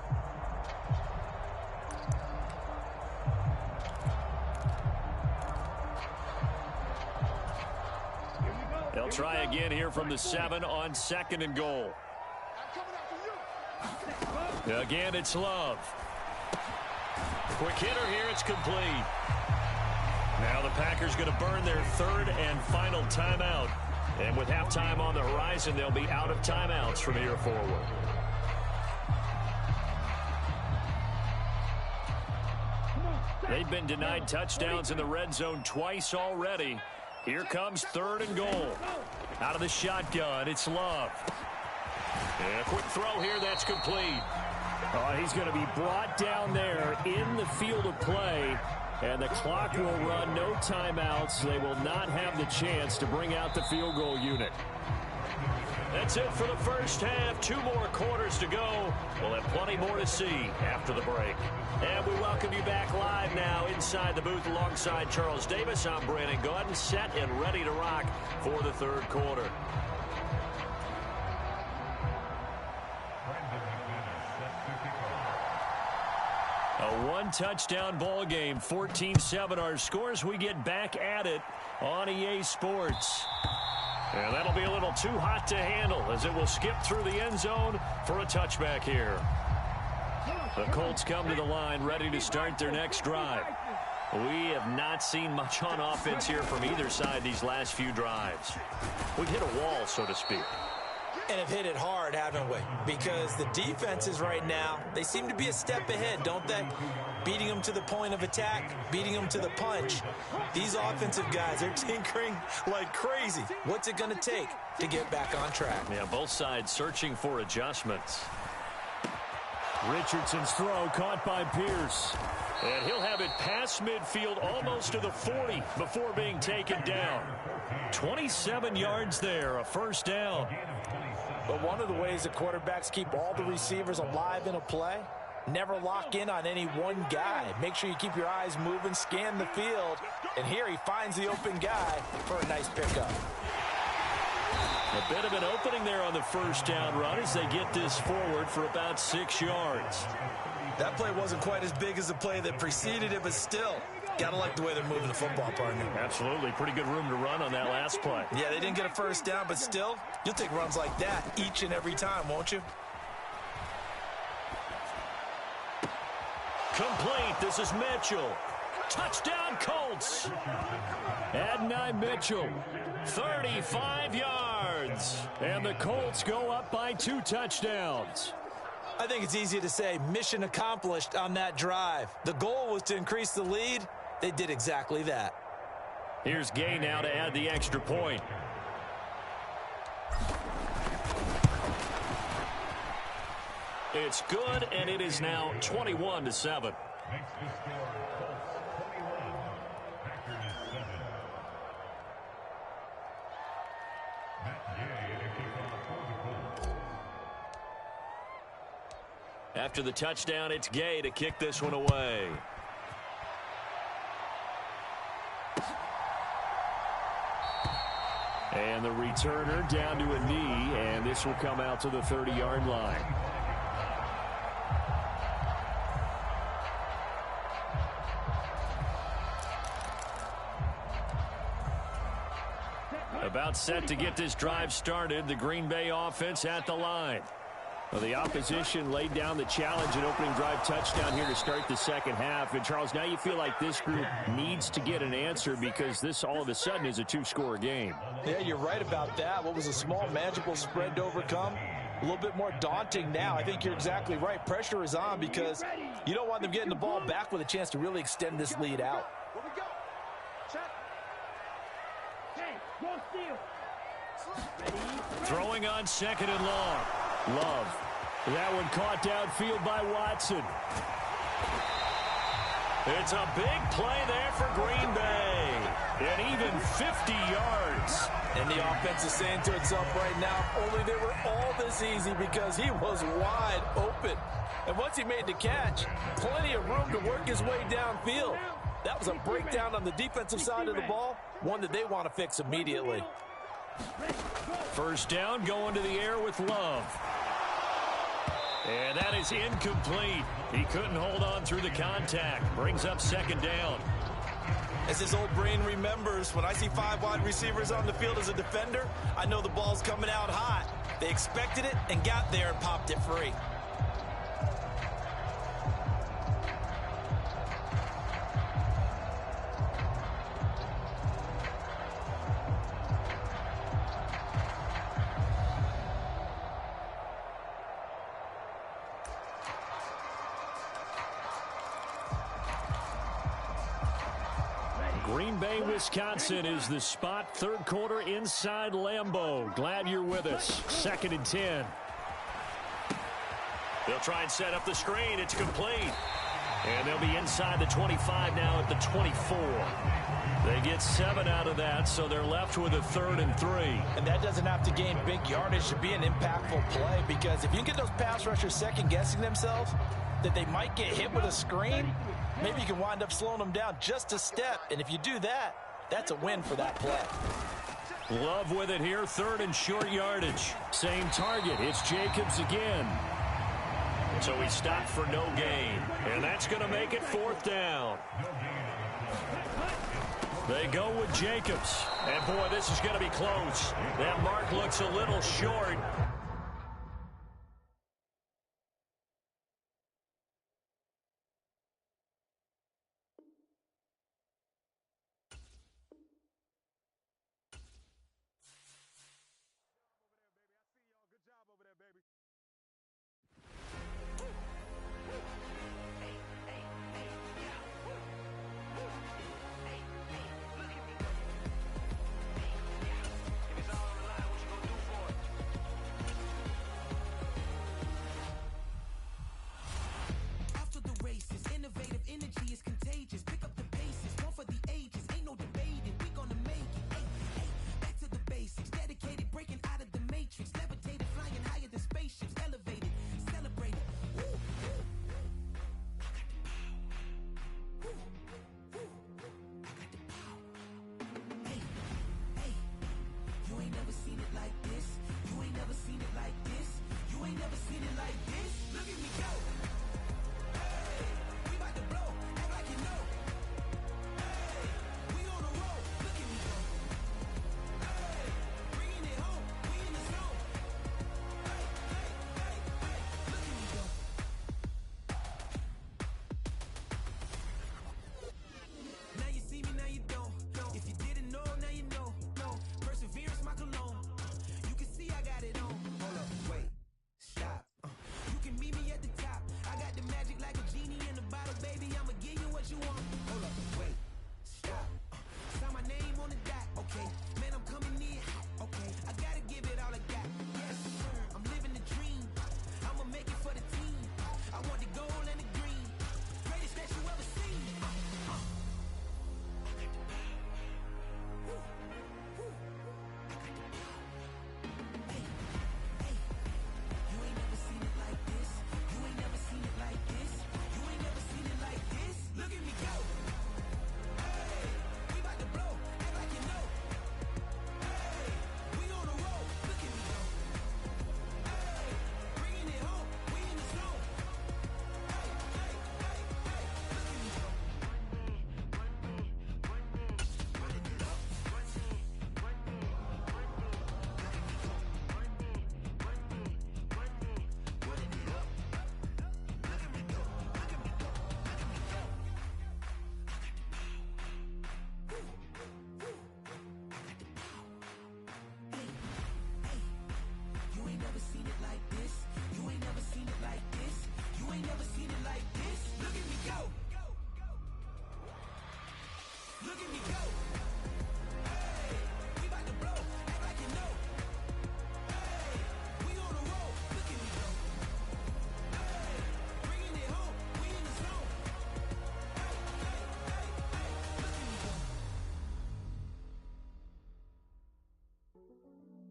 They'll try again here from the 7 on 2nd and goal. Again, it's Love. Quick hitter here, it's complete. Now the Packers going to burn their 3rd and final timeout. And with halftime on the horizon, they'll be out of timeouts from here forward. They've been denied touchdowns in the red zone twice already. Here comes 3rd and goal. Out of the shotgun, it's Love. And a quick throw here, that's complete. He's going to be brought down there in the field of play, and the clock will run, no timeouts. They will not have the chance to bring out the field goal unit. That's it for the first half. 2 more quarters to go. We'll have plenty more to see after the break. And we welcome you back live now inside the booth alongside Charles Davis. I'm Brandon Gordon, set and ready to rock for the 3rd quarter. A 1-touchdown ball game, 14-7 our scores. We get back at it on EA Sports. And that'll be a little too hot to handle as it will skip through the end zone for a touchback here. The Colts come to the line ready to start their next drive. We have not seen much on offense here from either side these last few drives. We've hit a wall, so to speak. And have hit it hard, haven't we? Because the defenses right now, they seem to be a step ahead, don't they? Beating them to the point of attack, beating them to the punch. These offensive guys, they're tinkering like crazy. What's it going to take to get back on track? Yeah, both sides searching for adjustments. Richardson's throw caught by Pierce. And he'll have it past midfield almost to the 40 before being taken down. 27 yards there, a 1st down. But one of the ways that quarterbacks keep all the receivers alive in a play, never lock in on any one guy. Make sure you keep your eyes moving, scan the field, and here he finds the open guy for a nice pickup. A bit of an opening there on the 1st down run as they get this forward for about 6 yards. That play wasn't quite as big as the play that preceded it, but still, gotta like the way they're moving the football, partner. Absolutely. Pretty good room to run on that last play. Yeah, they didn't get a 1st down, but still, you'll take runs like that each and every time, won't you? Complete. This is Mitchell. Touchdown, Colts. Adonai Mitchell, 35 yards. And the Colts go up by 2 touchdowns. I think it's easy to say mission accomplished on that drive. The goal was to increase the lead. They did exactly that. Here's Gay now to add the extra point. It's good, and it is now 21-7. After the touchdown, it's Gay to kick this one away. And the returner down to a knee, and this will come out to the 30-yard line. About set to get this drive started. The Green Bay offense at the line. Well, the opposition laid down the challenge and opening drive touchdown here to start the second half. And, Charles, now you feel like this group needs to get an answer because this all of a sudden is a 2-score game. Yeah, you're right about that. What was a small, manageable spread to overcome? A little bit more daunting now. I think you're exactly right. Pressure is on because you don't want them getting the ball back with a chance to really extend this lead out. Throwing on 2nd and long. Love. That one caught downfield by Watson. It's a big play there for Green Bay. And even 50 yards. And the offense is saying to itself right now, only they were all this easy because he was wide open. And once he made the catch, plenty of room to work his way downfield. That was a breakdown on the defensive side of the ball, one that they want to fix immediately. First down, going to the air with Love. And that is incomplete. He couldn't hold on through the contact. Brings up 2nd down. As his old brain remembers, when I see 5 wide receivers on the field as a defender, I know the ball's coming out hot. They expected it and got there and popped it free. Green Bay, Wisconsin is the spot. 3rd quarter inside Lambeau. Glad you're with us. 2nd and 10. They'll try and set up the screen. It's complete. And they'll be inside the 25 now at the 24. They get 7 out of that, so they're left with a 3rd and 3. And that doesn't have to gain big yardage to be an impactful play, because if you can get those pass rushers second-guessing themselves that they might get hit with a screen, maybe you can wind up slowing them down just a step. And if you do that, that's a win for that play. Love with it here, 3rd and short yardage. Same target. It's Jacobs again. So he stopped for no gain. And that's going to make it 4th down. They go with Jacobs. And, boy, this is going to be close. That mark looks a little short.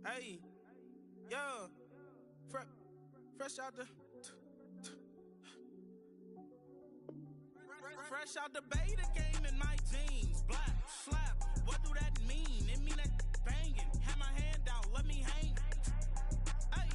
Hey, yo, fresh out the fresh out the beta game in my jeans. Black slap, what do that mean? It mean that banging. Have my hand out, let me hang. Hey,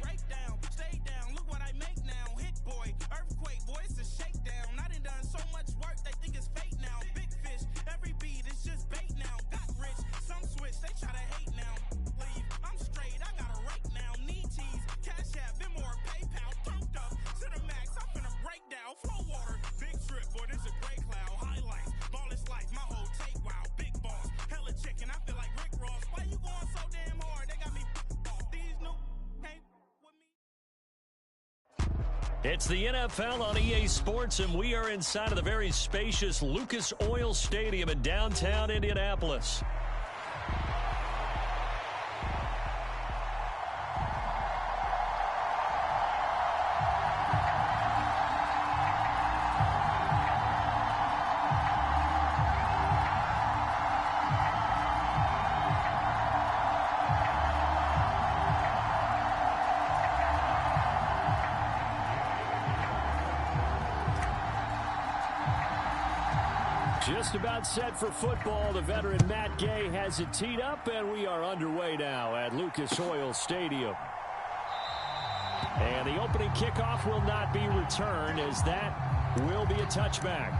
break down, stay down. Look what I make now. Hit boy, earthquake, boy, it's a shakedown. I done so much work, they think it's fake now. Big fish, every beat is just bait now. Got rich, some switch, they try to hate now. Leave, I'm straight, I got a rake now. Need cheese, cash app, Venmo or PayPal. Turned up to the max, I'm finna break down. Flow water, big trip, boy, this a gray cloud. Highlights, ball is life, my whole take wild. Big boss, hella chicken, I feel like Rick Ross. Why you going so damn hard? They got me off. These new can't with me. It's the NFL on EA Sports, and we are inside of the very spacious Lucas Oil Stadium in downtown Indianapolis. Just about set for football. The veteran Matt Gay has it teed up, and we are underway now at Lucas Oil Stadium. And the opening kickoff will not be returned, as that will be a touchback.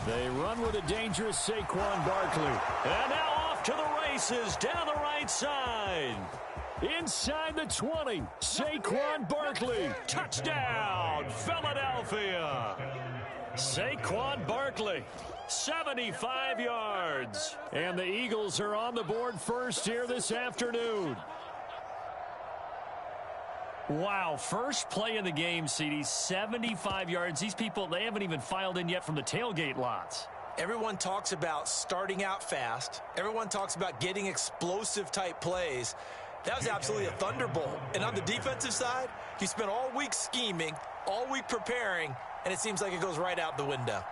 They run with a dangerous Saquon Barkley. And now off to the races down the right side. Inside the 20, Saquon Barkley. Touchdown, Philadelphia. Saquon Barkley, 75 yards. And the Eagles are on the board first here this afternoon. Wow, first play in the game, CD, 75 yards. These people, they haven't even filed in yet from the tailgate lots. Everyone talks about starting out fast. Everyone talks about getting explosive-type plays. That was absolutely a thunderbolt. And on the defensive side, you spent all week scheming, all week preparing, and it seems like it goes right out the window.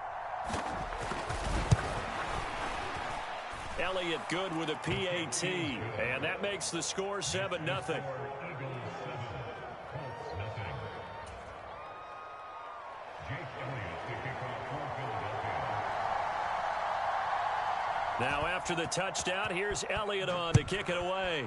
Elliott good with a PAT, and that makes the score 7-0. Now after the touchdown, here's Elliott on to kick it away.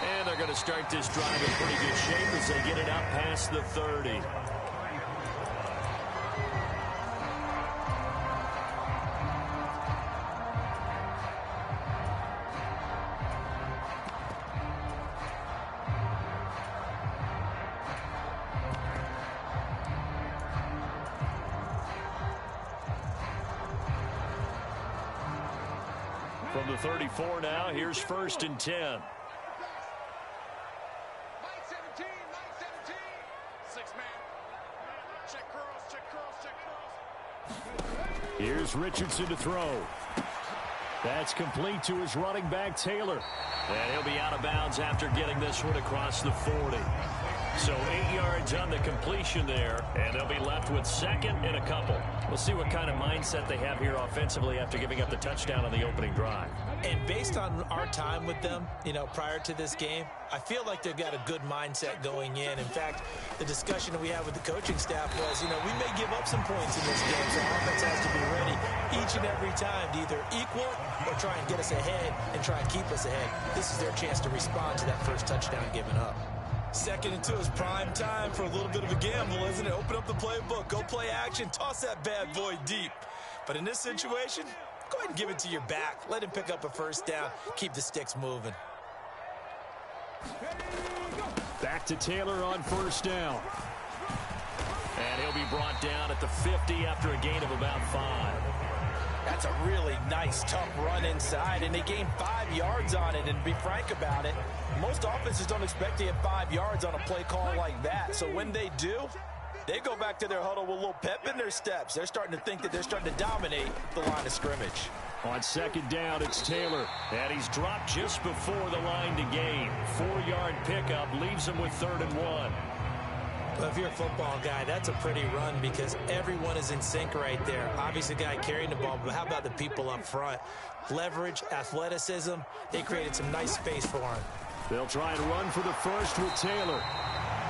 And they're going to start this drive in pretty good shape as they get it out past the 30. From the 34 now, here's 1st and 10. Here's Richardson to throw. That's complete to his running back, Taylor. And he'll be out of bounds after getting this one across the 40. So 8 yards on the completion there, and they'll be left with 2nd and a couple. We'll see what kind of mindset they have here offensively after giving up the touchdown on the opening drive. And based on our time with them, prior to this game, I feel like they've got a good mindset going in. In fact, the discussion that we had with the coaching staff was, we may give up some points in this game, so offense has to be ready each and every time to either equal or try and get us ahead and try and keep us ahead. This is their chance to respond to that first touchdown given up. 2nd and 2 is prime time for a little bit of a gamble, isn't it? Open up the playbook, go play action, toss that bad boy deep. But in this situation, go ahead and give it to your back. Let him pick up a first down, keep the sticks moving. Back to Taylor on 1st down. And he'll be brought down at the 50 after a gain of about 5. That's a really nice, tough run inside, and they gained 5 yards on it. And to be frank about it, most offenses don't expect to get 5 yards on a play call like that. So when they do, they go back to their huddle with a little pep in their steps. They're starting to think that they're starting to dominate the line of scrimmage. On second down, it's Taylor, and he's dropped just before the line to gain. 4-yard pickup leaves him with 3rd and 1. Well, if you're a football guy, that's a pretty run because everyone is in sync right there. Obviously, the guy carrying the ball, but how about the people up front? Leverage, athleticism, they created some nice space for him. They'll try and run for the first with Taylor.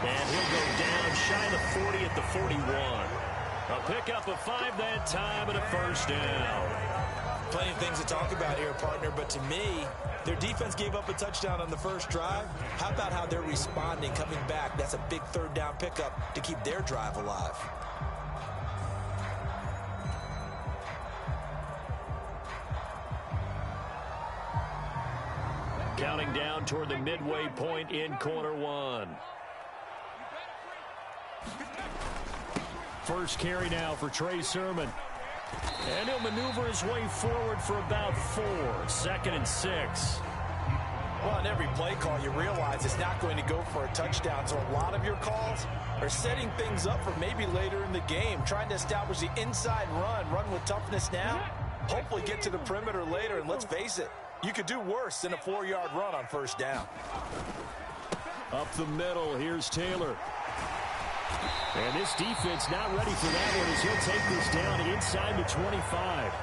And he'll go down shy of the 40 at the 41. A pickup of 5 that time and a first down. Plenty of things to talk about here, partner, but to me, their defense gave up a touchdown on the first drive. How about how they're responding, coming back? That's a big 3rd down pickup to keep their drive alive. Counting down toward the midway point in quarter 1. First carry now for Trey Sermon. And he'll maneuver his way forward for about 4. 2nd and 6. Well, on every play call, you realize it's not going to go for a touchdown. So a lot of your calls are setting things up for maybe later in the game, trying to establish the inside run with toughness now, hopefully get to the perimeter later. And let's face it, you could do worse than a 4-yard run on first down. Up the middle, here's Taylor. And this defense not ready for that one as he'll take this down inside the 25.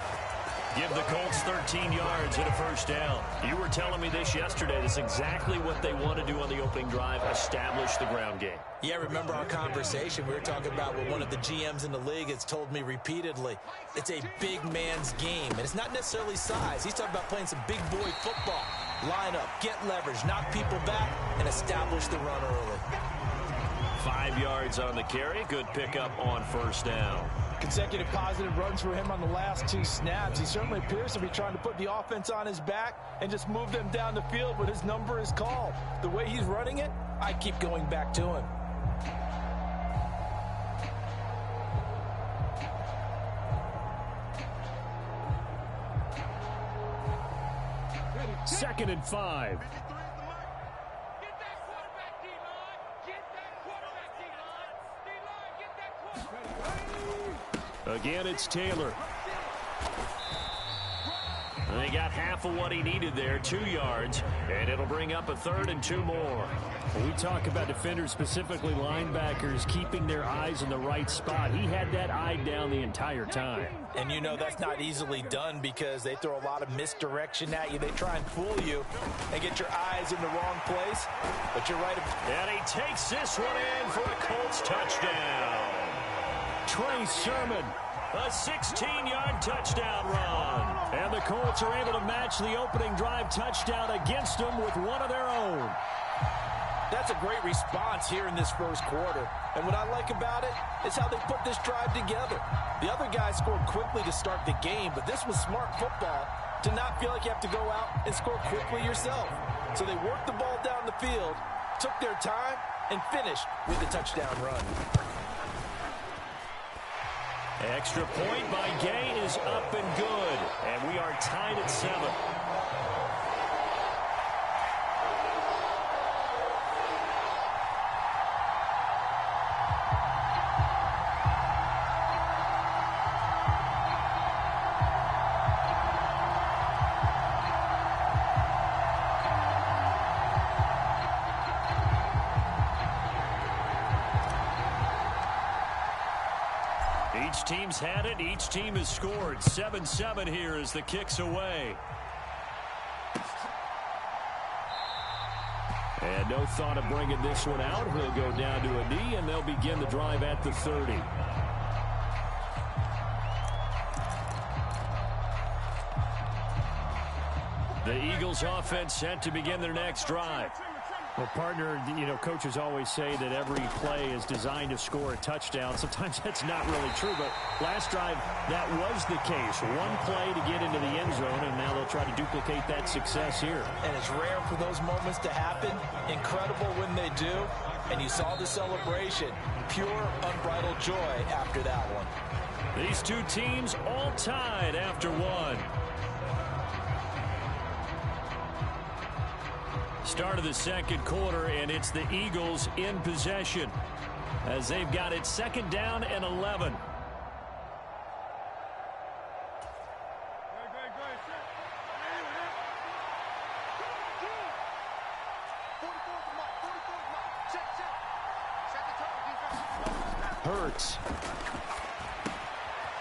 Give the Colts 13 yards and a first down. You were telling me this yesterday. That's exactly what they want to do on the opening drive, establish the ground game. Yeah, remember our conversation. We were talking about what one of the GMs in the league has told me repeatedly. It's a big man's game, and it's not necessarily size. He's talking about playing some big boy football. Line up, get leverage, knock people back, and establish the run early. 5 yards on the carry. Good pickup on first down. Consecutive positive runs for him on the last 2 snaps. He certainly appears to be trying to put the offense on his back and just move them down the field when his number is called. The way he's running it, I keep going back to him. Second and 5. Again, it's Taylor. And they got half of what he needed there, 2 yards, and it'll bring up a 3rd and 2 more. When we talk about defenders, specifically linebackers, keeping their eyes in the right spot. He had that eye down the entire time. And you know that's not easily done because they throw a lot of misdirection at you. They try and fool you and get your eyes in the wrong place. But you're right. And he takes this one in for a Colts touchdown. Trey Sermon, a 16-yard touchdown run. And the Colts are able to match the opening drive touchdown against them with one of their own. That's a great response here in this first quarter. And what I like about it is how they put this drive together. The other guys scored quickly to start the game, but this was smart football to not feel like you have to go out and score quickly yourself. So they worked the ball down the field, took their time, and finished with the touchdown run. Extra point by Gay is up and good. And we are tied at 7. Each team's had it. Each team has scored. 7-7 here as the kick's away. And no thought of bringing this one out. He'll go down to a knee, and they'll begin the drive at the 30. The Eagles offense set to begin their next drive. Well, partner, you know, coaches always say that every play is designed to score a touchdown. Sometimes that's not really true, but last drive, that was the case. One play to get into the end zone, and now they'll try to duplicate that success here. And it's rare for those moments to happen. Incredible when they do. And you saw the celebration. Pure, unbridled joy after that one. These two teams all tied after one. Start of the second quarter, and it's the Eagles in possession as they've got it second down and 11. Hurts.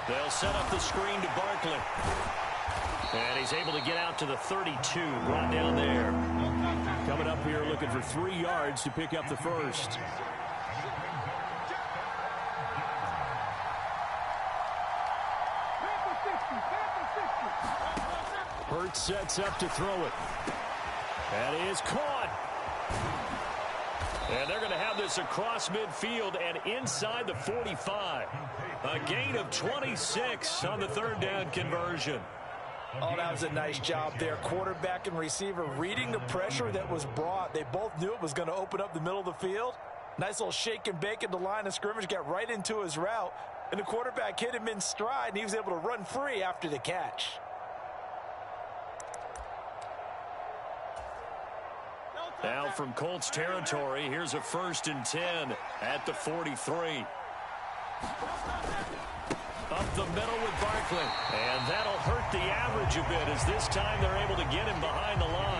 They'll set up the screen to Barkley. And he's able to get out to the 32, right down there. Coming up here looking for 3 yards to pick up the first. Hurts sets up to throw it. That is caught. And they're going to have this across midfield and inside the 45. A gain of 26 on the third down conversion. Oh, that was a nice job there. Quarterback and receiver reading the pressure that was brought. They both knew it was going to open up the middle of the field. Nice little shake and bake at the line of scrimmage, got right into his route. And the quarterback hit him in stride, and he was able to run free after the catch. Now from Colts territory, here's a 1st and 10 at the 43. Up the middle with Barkley. And that'll hurt the average a bit as this time they're able to get him behind the line.